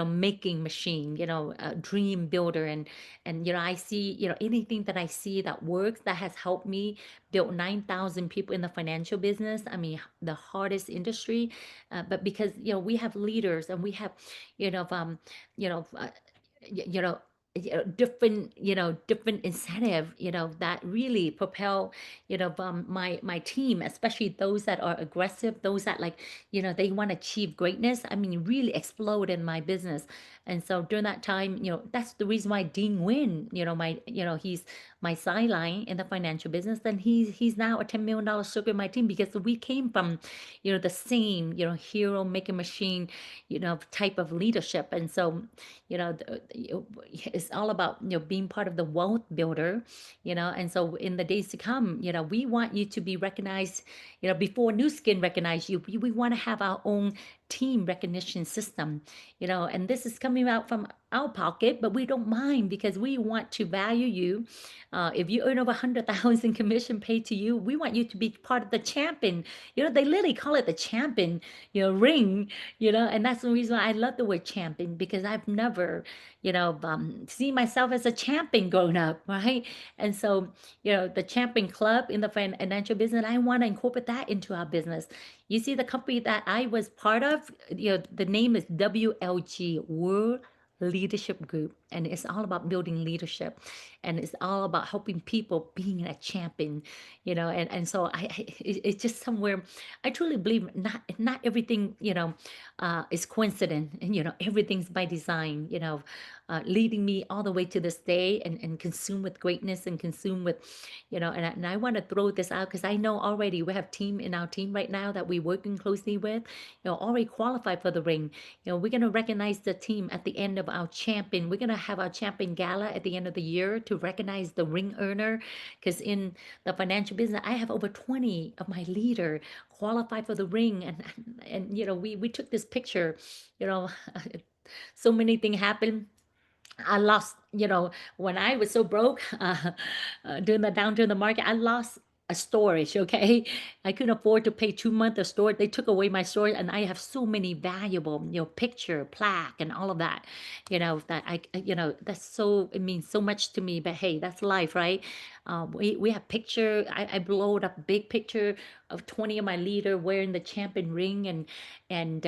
making machine, dream builder. And, I see, anything that I see that works, that has helped me build 9,000 people in the financial business. I mean, the hardest industry, but because, we have leaders and we have, you know, um, you know, uh, you know, different incentive, that really propel, my team, especially those that are aggressive, those that like, they want to achieve greatness. I mean, really explode in my business. And so during that time, that's the reason why Dean Win, he's my sideline in the financial business, and he's now a $10 million circle in my team, because we came from, the same, hero making machine, type of leadership. And so, it's all about, being part of the wealth builder, and so in the days to come, we want you to be recognized, before New Skin recognize you. We want to have our own team recognition system, and this is coming out from our pocket, but we don't mind, because we want to value you. If you earn over 100,000 commission paid to you, we want you to be part of the champion. They literally call it the champion, ring, and that's the reason why I love the word champion, because I've never, seen myself as a champion growing up, right? And so, the champion club in the financial business, I want to incorporate that into our business. You see, the company that I was part of, the name is WLG, World Leadership Group, and it's all about building leadership, and it's all about helping people being a champion, and so it's just somewhere I truly believe not everything, is coincident, and everything's by design, leading me all the way to this day, and consume with greatness, and consume with, and I want to throw this out, because I know already we have team in our team right now that we're working closely with, already qualified for the ring. We're going to recognize the team at the end of our champion. We're going to have our champion gala at the end of the year to recognize the ring earner, because in the financial business, I have over 20 of my leader qualified for the ring. And we took this picture, you know, so many things happened. I lost, when I was so broke, during the downturn in the market, I lost a storage. Okay, I couldn't afford to pay 2 months of storage. They took away my storage, and I have so many valuable, picture, plaque, and all of that. That that's so, it means so much to me. But hey, that's life, right? We have picture. I blowed up a big picture of 20 of my leader wearing the champion ring, and and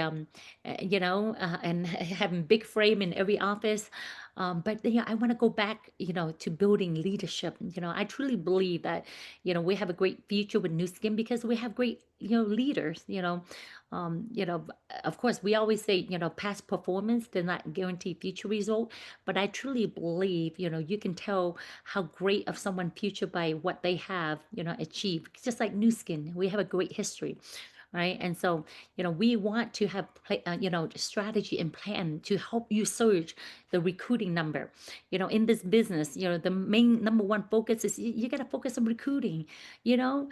having big frame in every office. But yeah, I want to go back, to building leadership. I truly believe that, we have a great future with New Skin because we have great, leaders. Of course, we always say, past performance does not guarantee future result, but I truly believe, you can tell how great of someone future by what they have, achieved. Just like New Skin, we have a great history, right? And so, we want to have, strategy and plan to help you surge the recruiting number. In this business, the main number one focus is you got to focus on recruiting. You know,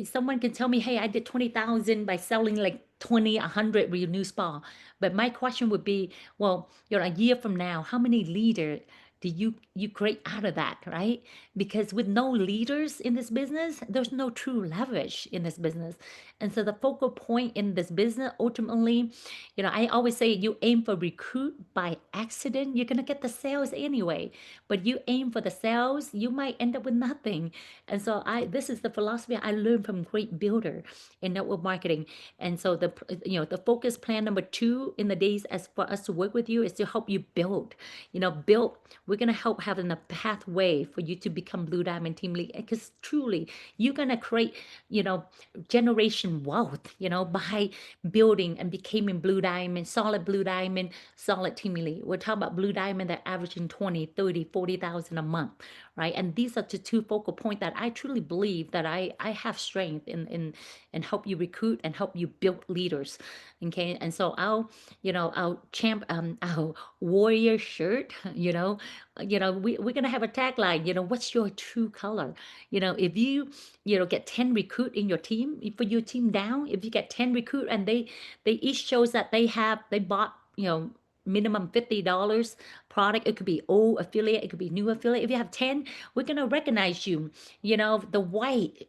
someone can tell me, hey, I did 20,000 by selling like 20, 100 renew spa. But my question would be, well, a year from now, how many leaders do you create out of that, right? Because with no leaders in this business, there's no true leverage in this business. And so the focal point in this business ultimately, I always say you aim for recruit by accident, you're gonna get the sales anyway. But you aim for the sales, you might end up with nothing. And so this is the philosophy I learned from great builder in network marketing. And so the focus plan number two in the days as for us to work with you is to help you build. Build. We're gonna help having a pathway for you to become Blue Diamond Team Lead. Because truly, you're gonna create, you know, generation wealth, by building and becoming Blue Diamond, solid Team Lead. We're talking about Blue Diamond that averaging 20, 30, 40,000 a month, right? And these are the two focal point that I truly believe that I have strength in help you recruit and help you build leaders. Okay. And so our warrior shirt, we're gonna have a tagline, what's your true color? If you get 10 recruit in your team, for your team down, if you get 10 recruit and they each shows that they bought, minimum $50 product. It could be old affiliate, it could be new affiliate. If you have 10, we're gonna recognize you. The white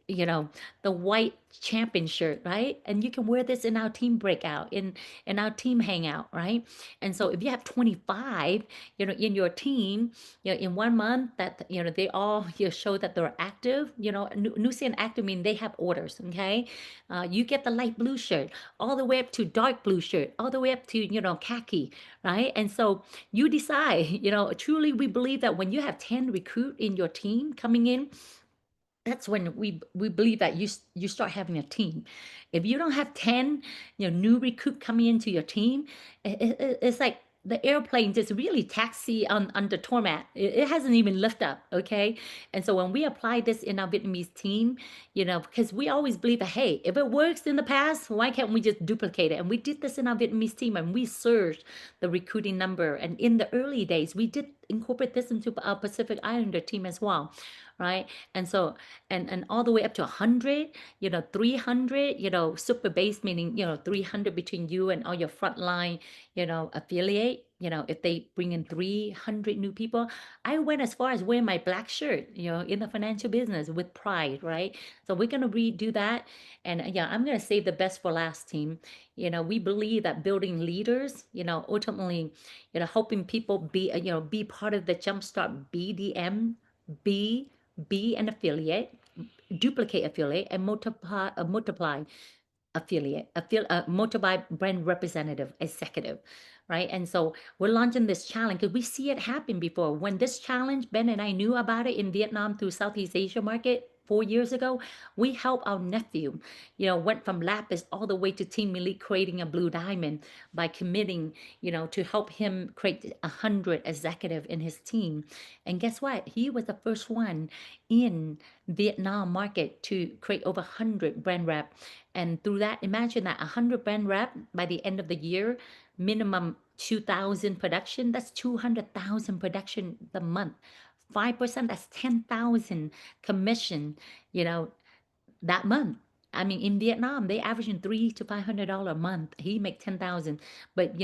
champion shirt, right? And you can wear this in our team breakout, in our team hangout, right? And so if you have 25, in your team, in 1 month that they all show that they're active. New and active mean they have orders. Okay, you get the light blue shirt all the way up to dark blue shirt, all the way up to khaki, right? And so you decide. Truly we believe that when you have 10 recruit in your team coming in, that's when we believe that you start having a team. If you don't have 10 new recruit coming into your team, it's like the airplane just really taxi on the tarmac. It hasn't even lift up. Okay. And so when we apply this in our Vietnamese team, because we always believe that, hey, if it works in the past, why can't we just duplicate it? And we did this in our Vietnamese team, and we surged the recruiting number. And in the early days, we did incorporate this into our Pacific Islander team as well, right? And so and all the way up to 100, 300, super base, meaning 300 between you and all your frontline affiliate. If they bring in 300 new people, I went as far as wearing my black shirt, in the financial business with pride, right? So we're going to redo that. And yeah, I'm going to save the best for last, team. We believe that building leaders, ultimately, helping people be part of the Jumpstart BDM, be an affiliate, duplicate affiliate, and multiply affiliate, multiply brand representative, executive, right? And so we're launching this challenge because we see it happen before. When this challenge, Ben and I knew about it in Vietnam through Southeast Asia market 4 years ago, we helped our nephew, went from lapis all the way to Team Elite, creating a Blue Diamond by committing, to help him create 100 executive in his team. And guess what? He was the first one in Vietnam market to create over 100 brand rep. And through that, imagine that 100 brand rep by the end of the year, minimum 2,000 production, that's 200,000 production the month. 5%, that's 10,000 commission, you know, that month. I mean, in Vietnam, they averaging $300 to $500 a month. He make 10,000, but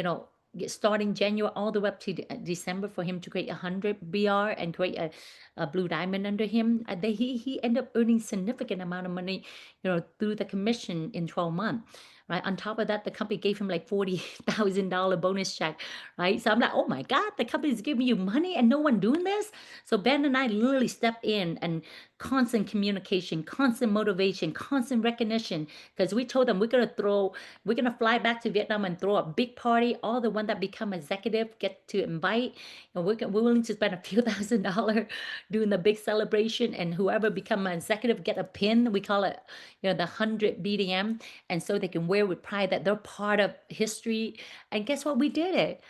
starting January all the way up to December for him to create 100 BR and create a Blue Diamond under him. He ended up earning significant amount of money, through the commission in 12 months. right? On top of that, the company gave him like $40,000 bonus check, right? So I'm like, oh my God, the company's giving you money and no one doing this. So Ben and I literally stepped in and constant communication, constant motivation, constant recognition, because we told them we're gonna fly back to Vietnam and throw a big party. All the one that become executive get to invite, and we're willing to spend a few $1,000s doing the big celebration, and whoever become an executive get a pin. We call it, the 100 BDM, and so they can wear with pride that they're part of history. And guess what? We did it,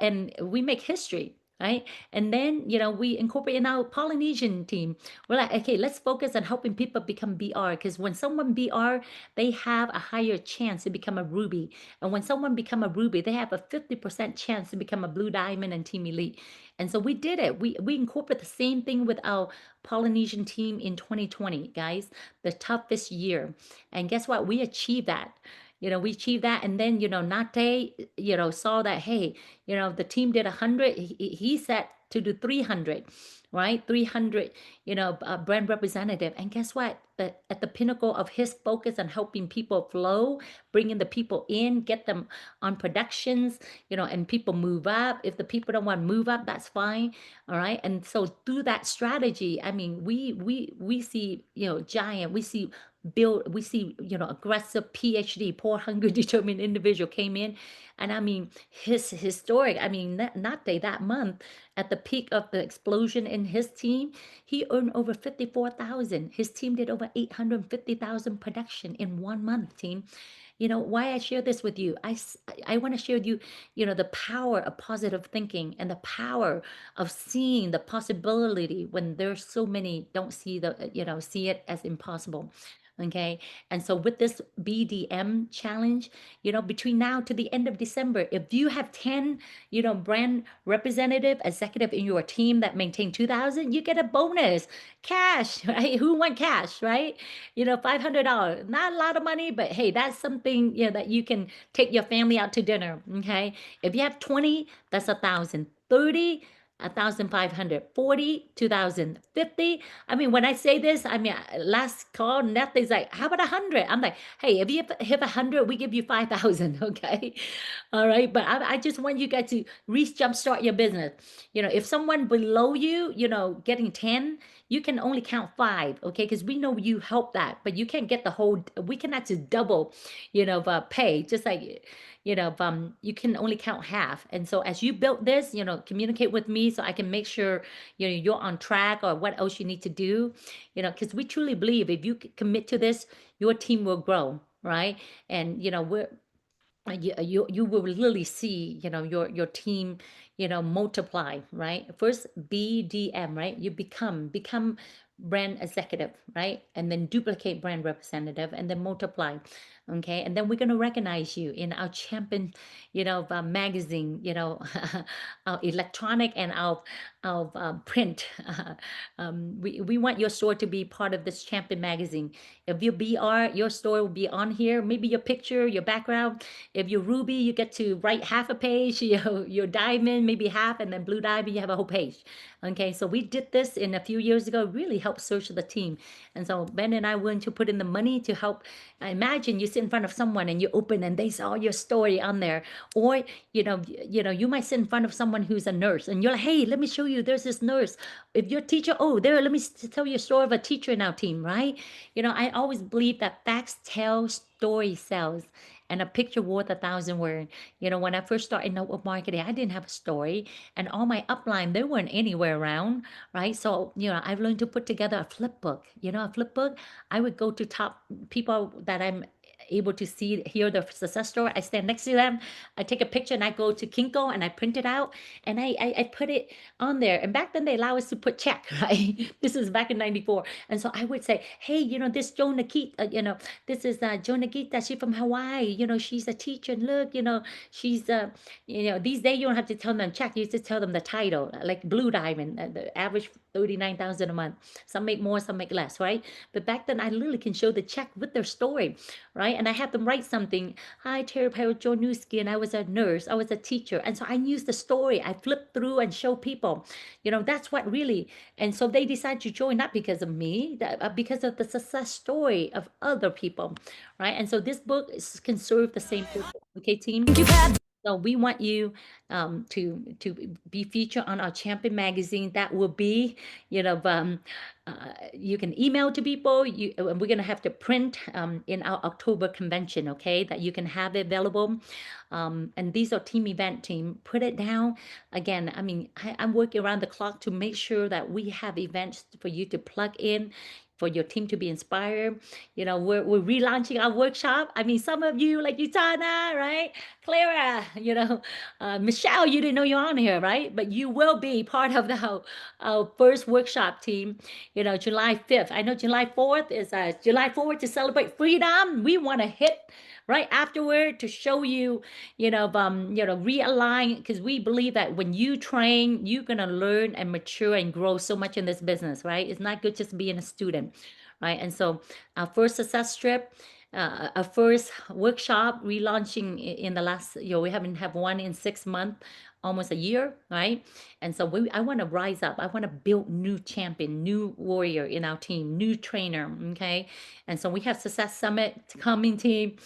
and we make history. Right. And then, we incorporate in our Polynesian team. We're like, okay, let's focus on helping people become BR. Because when someone BR, they have a higher chance to become a ruby. And when someone become a ruby, they have a 50% chance to become a blue diamond and team elite. And so we did it. We incorporate the same thing with our Polynesian team in 2020, guys, the toughest year. And guess what? We achieved that. We achieved that. And then, Nate, saw that, hey, the team did 100. He set to do 300, right? 300, brand representative. And guess what? At the pinnacle of his focus on helping people flow, bringing the people in, get them on productions, and people move up. If the people don't want to move up, that's fine. All right. And so through that strategy, I mean, we see, giant, we see, aggressive PhD, poor, hungry, determined individual came in. And I mean, his historic, I mean, not day that month, at the peak of the explosion in his team, he earned over 54,000. His team did over 850,000 production in 1 month, team. Why I share this with you? I want to share with you, the power of positive thinking and the power of seeing the possibility when there's so many don't see see it as impossible. Okay. And so with this BDM challenge, between now to the end of December, if you have 10, brand representative executive in your team that maintain 2,000, you get a bonus cash, right? Who want cash, right? $500, not a lot of money, but hey, that's something, that you can take your family out to dinner. Okay. If you have 20, that's 1,000. 30, 1,500. 40, 2,000. 50. I mean, when I say this, I mean, last call, nothing's like, how about 100? I'm like, hey, if you hit 100, we give you 5,000. Okay. All right. But I just want you guys to jumpstart your business. If someone below you, getting 10, you can only count 5. Okay. Because we know you help that, but you can't get the whole, we cannot just double, pay. Just like, you can only count half. And so as you build this, communicate with me so I can make sure, you're on track or what else you need to do, because we truly believe if you commit to this, your team will grow, right? And, we're, you will literally see, your team, multiply, right? First BDM, right? You become brand executive, right? And then duplicate brand representative and then multiply. Okay. And then we're going to recognize you in our champion, magazine, our electronic and our print. We want your store to be part of this champion magazine. If you BR, your store will be on here, maybe your picture, your background. If you're Ruby, you get to write half a page, your diamond, maybe half, and then blue diamond, you have a whole page. Okay, so we did this in a few years ago, really helped search the team. And so Ben and I went to put in the money to help. Imagine you sit in front of someone and you open and they saw your story on there. Or, you might sit in front of someone who's a nurse and you're like, hey, let me show you, there's this nurse. If your teacher, oh, there, let me tell you a story of a teacher in our team, right? I always believe that facts tell, story sells, and a picture worth 1,000 words. When I first started network marketing, I didn't have a story, and all my upline, they weren't anywhere around, right? So, I've learned to put together a flip book. A flip book, I would go to top people that I'm able to see, hear the success story. I stand next to them, I take a picture, and I go to Kinko and I print it out and I put it on there. And back then they allow us to put check, right? This is back in 94. And so I would say, hey, this Joe Nikita, this is Joe Nikita. She's from Hawaii. She's a teacher. And look, she's, these days you don't have to tell them check. You just tell them the title, like Blue Diamond, the average 39,000 a month. Some make more, some make less, right? But back then I literally can show the check with their story, right? right? And I have them write something. Hi, Terry Jonuski, and I was a nurse, I was a teacher. And so I use the story. I flip through and show people, that's what really. And so they decide to join, not because of me, because of the success story of other people, right? And so this book can serve the same purpose. Okay, team? So we want you to be featured on our champion magazine. That will be, you can email to people. And we're gonna have to print in our October convention. Okay, that you can have it available. And these are team event team. Put it down again. I mean, I'm working around the clock to make sure that we have events for you to plug in, for your team to be inspired. We're relaunching our workshop. I mean, some of you like Utana, right? Clara, Michelle, you didn't know you're on here, right? But you will be part of our first workshop team, July 5th. I know July 4th is July 4th to celebrate freedom. We want to hit right afterward to show you, realign, because we believe that when you train, you're going to learn and mature and grow so much in this business, right? It's not good just being a student, right? And so our first success trip, our first workshop relaunching in the last, we haven't have one in 6 months, almost a year, right? And so I want to rise up. I want to build new champion, new warrior in our team, new trainer, okay? And so we have Success Summit coming, team,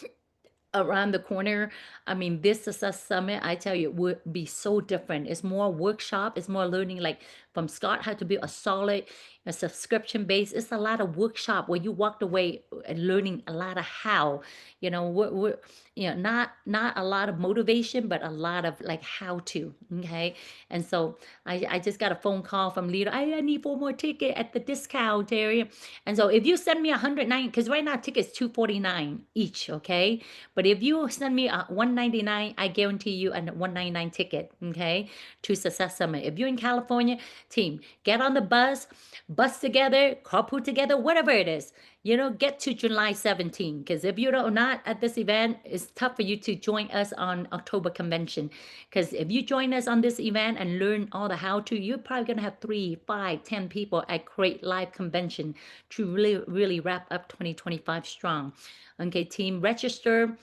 around the corner. I mean, this Success Summit, I tell you, would be so different. It's more workshop, it's more learning, like from Scott, how to build a solid a subscription base. It's a lot of workshop where you walked away and learning a lot of how, not a lot of motivation, but a lot of like how to. Okay. And so I just got a phone call from leader. I need 4 more ticket at the discount, Terry. And so if you send me 109, because right now tickets 249 each, okay? But if you send me a 199, I guarantee you a 199 ticket, okay, to Success Summit. If you're in California, team, get on the bus together, carpool together, whatever it is. Get to July 17, because if you're not at this event, it's tough for you to join us on October convention. Because if you join us on this event and learn all the how to, you're probably gonna have 3, 5, 10 people at Create Live Convention to really, really wrap up 2025 strong. Okay, team, register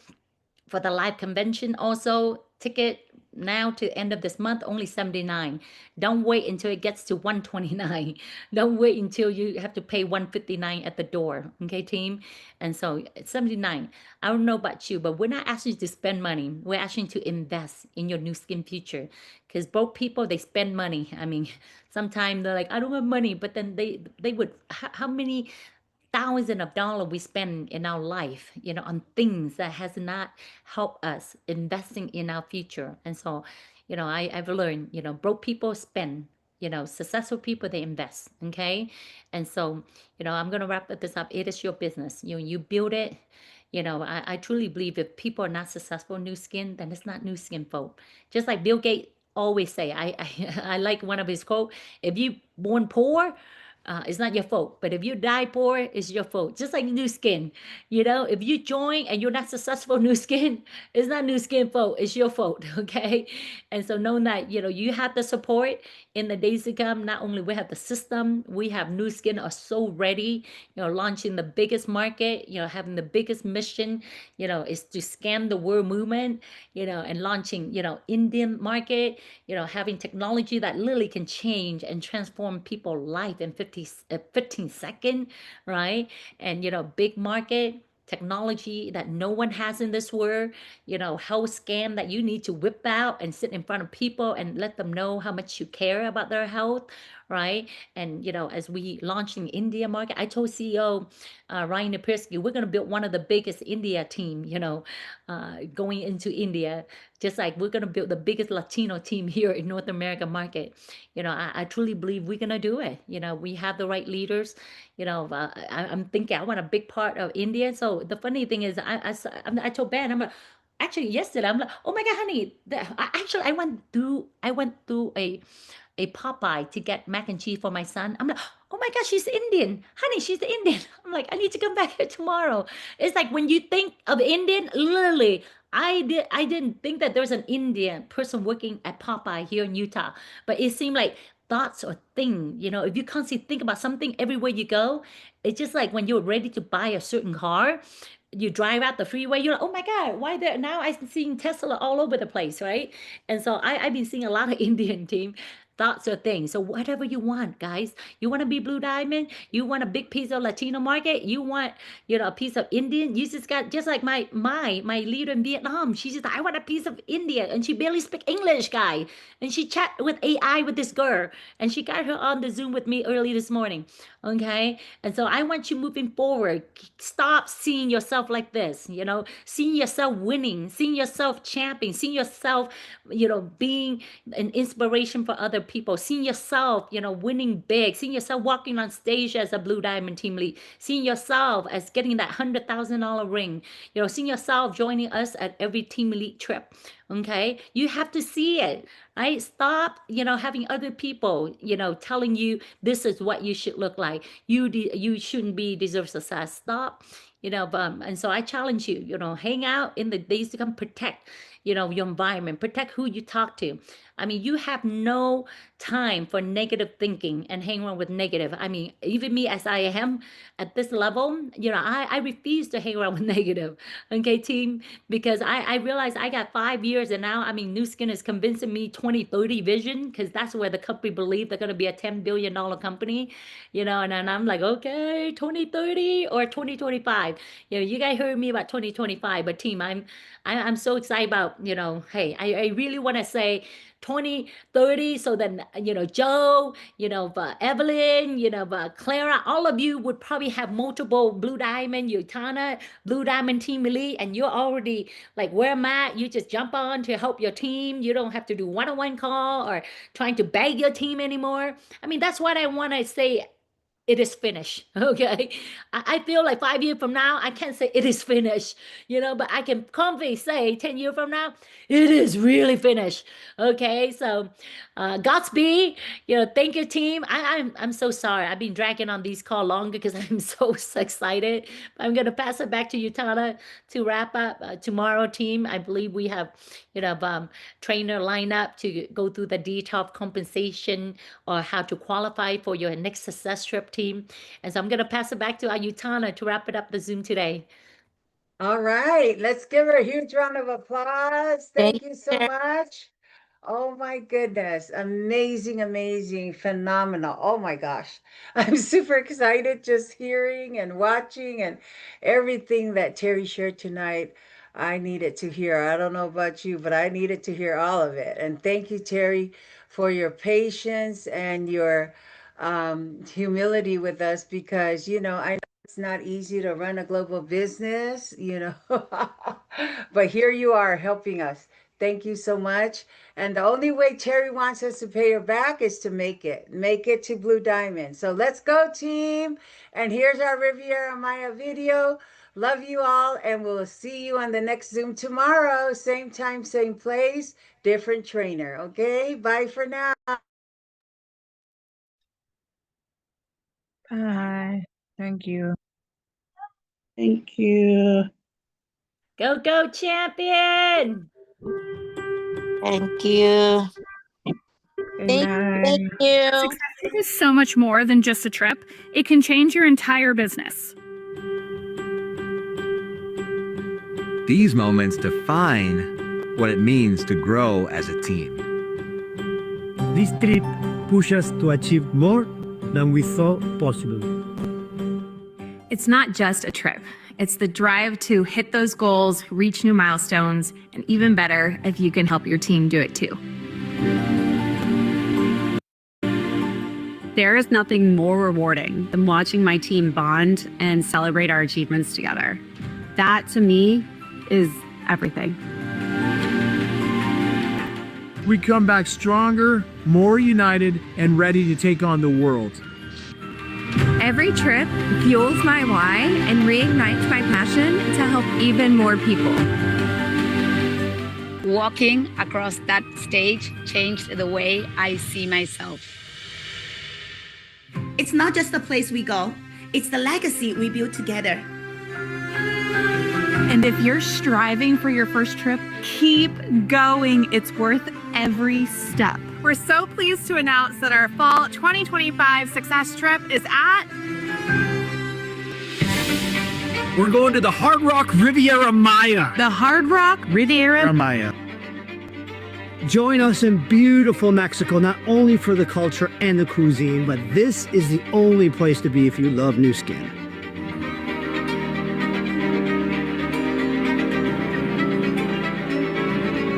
for the live convention also. Ticket now to end of this month, only 79. Don't wait until it gets to 129. Don't wait until you have to pay 159 at the door. Okay, team? And so it's 79. I don't know about you, but we're not asking you to spend money. We're asking you to invest in your new skin future. Because both people, they spend money. I mean, sometimes they're like, I don't have money, but then they would, how many thousands of dollars we spend in our life, on things that has not helped us investing in our future. And so, I've learned, broke people spend, successful people, they invest. Okay. And so, I'm going to wrap this up. It is your business. You build it. I truly believe if people are not successful new skin, then it's not new skin folk. Just like Bill Gates always say, I like one of his quote, if you born poor, it's not your fault. But if you die poor, it's your fault. Just like new skin, if you join and you're not successful new skin, it's not new skin fault. It's your fault. Okay. And so know that, you have the support in the days to come. Not only we have the system, we have new skin are so ready, launching the biggest market, having the biggest mission, is to scan the world movement, and launching, Indian market, having technology that literally can change and transform people's life in 15 seconds, right? And, big market technology that no one has in this world, health scam that you need to whip out and sit in front of people and let them know how much you care about their health, right? And, as we launch in India market, I told CEO Ryan Napirsky, we're going to build one of the biggest India team, going into India, just like we're going to build the biggest Latino team here in North America market. I truly believe we're going to do it. We have the right leaders. I'm thinking I want a big part of India. So the funny thing is, I told Ben, I'm like, actually yesterday, I'm like, oh my God, honey, actually I went through a Popeye to get mac and cheese for my son. I'm like, oh my gosh, she's Indian. Honey, she's Indian. I'm like, I need to come back here tomorrow. It's like when you think of Indian, literally, I didn't think that there's an Indian person working at Popeye here in Utah. But it seemed like thoughts or thing, if you constantly think about something everywhere you go, it's just like when you're ready to buy a certain car, you drive out the freeway, you're like, oh my God, why there now I'm seeing Tesla all over the place, right? And so I've been seeing a lot of Indian team thoughts or things. So whatever you want, guys. You want to be Blue Diamond, you want a big piece of Latino market, you want, a piece of Indian, you just got just like my leader in Vietnam. She said, I want a piece of India, and she barely speak English, guy. And she chat with AI with this girl, and she got her on the Zoom with me early this morning. Okay. And so I want you moving forward. Stop seeing yourself like this, seeing yourself winning, seeing yourself champion, seeing yourself, being an inspiration for other people, seeing yourself, winning big, seeing yourself walking on stage as a Blue Diamond team lead, seeing yourself as getting that $100,000 ring, seeing yourself joining us at every team elite trip. Okay. You have to see it, right? Stop, having other people, telling you this is what you should look like. You shouldn't be deserve success. Stop, and so I challenge you, hang out in the days to come, protect, your environment, protect who you talk to. I mean, you have no time for negative thinking and hang around with negative. I mean, even me as I am at this level, I refuse to hang around with negative. Okay, team, because I realize I got 5 years, and now, I mean, Nu Skin is convincing me 2030 vision, because that's where the company believe they're going to be a $10 billion company, and I'm like, okay, 2030 or 2025. You guys heard me about 2025, but team, I'm so excited about, hey, I really want to say 2030, so then, Joe, Evelyn, Clara, all of you would probably have multiple Blue Diamond, Utana, Blue Diamond Team Elite, and you're already like where I'm at. You just jump on to help your team. You don't have to do one-on-one call or trying to beg your team anymore. I mean, that's what I want to say. It is finished. Okay. I feel like 5 years from now, I can't say it is finished, but I can confidently say 10 years from now, it is really finished. Okay. So, Godspeed, thank you, team. I'm so sorry. I've been dragging on these calls longer because I'm so excited. I'm going to pass it back to you, Tana, to wrap up tomorrow, team. I believe we have, trainer line up to go through the detailed compensation or how to qualify for your next success trip, team. And so I'm going to pass it back to Ayutana to wrap it up the Zoom today. All right, let's give her a huge round of applause. Thank you so much. Oh my goodness, amazing, amazing, phenomenal. Oh my gosh. I'm super excited just hearing and watching and everything that Terri shared tonight. I needed to hear. I don't know about you, but I needed to hear all of it. And thank you, Terri, for your patience and your humility with us, because, I know it's not easy to run a global business, but here you are helping us. Thank you so much. And the only way Terri wants us to pay her back is to make it to Blue Diamond. So let's go, team. And here's our Riviera Maya video. Love you all, and we'll see you on the next Zoom tomorrow. Same time, same place, different trainer. Okay, bye for now. Bye. Thank you. Thank you. Go, go, champion. Thank you. Thank you. Success is so much more than just a trip. It can change your entire business. These moments define what it means to grow as a team. This trip pushes us to achieve more than we thought possible. It's not just a trip. It's the drive to hit those goals, reach new milestones, and even better if you can help your team do it too. There is nothing more rewarding than watching my team bond and celebrate our achievements together. That, to me, is everything. We come back stronger, more united, and ready to take on the world. Every trip fuels my why and reignites my passion to help even more people. Walking across that stage changed the way I see myself. It's not just the place we go, it's the legacy we build together. And if you're striving for your first trip, keep going. It's worth every step. We're so pleased to announce that our fall 2025 success trip is at We're going to the Hard Rock Riviera Maya. The Hard Rock Riviera. Maya. Join us in beautiful Mexico, not only for the culture and the cuisine, but this is the only place to be if you love new skin.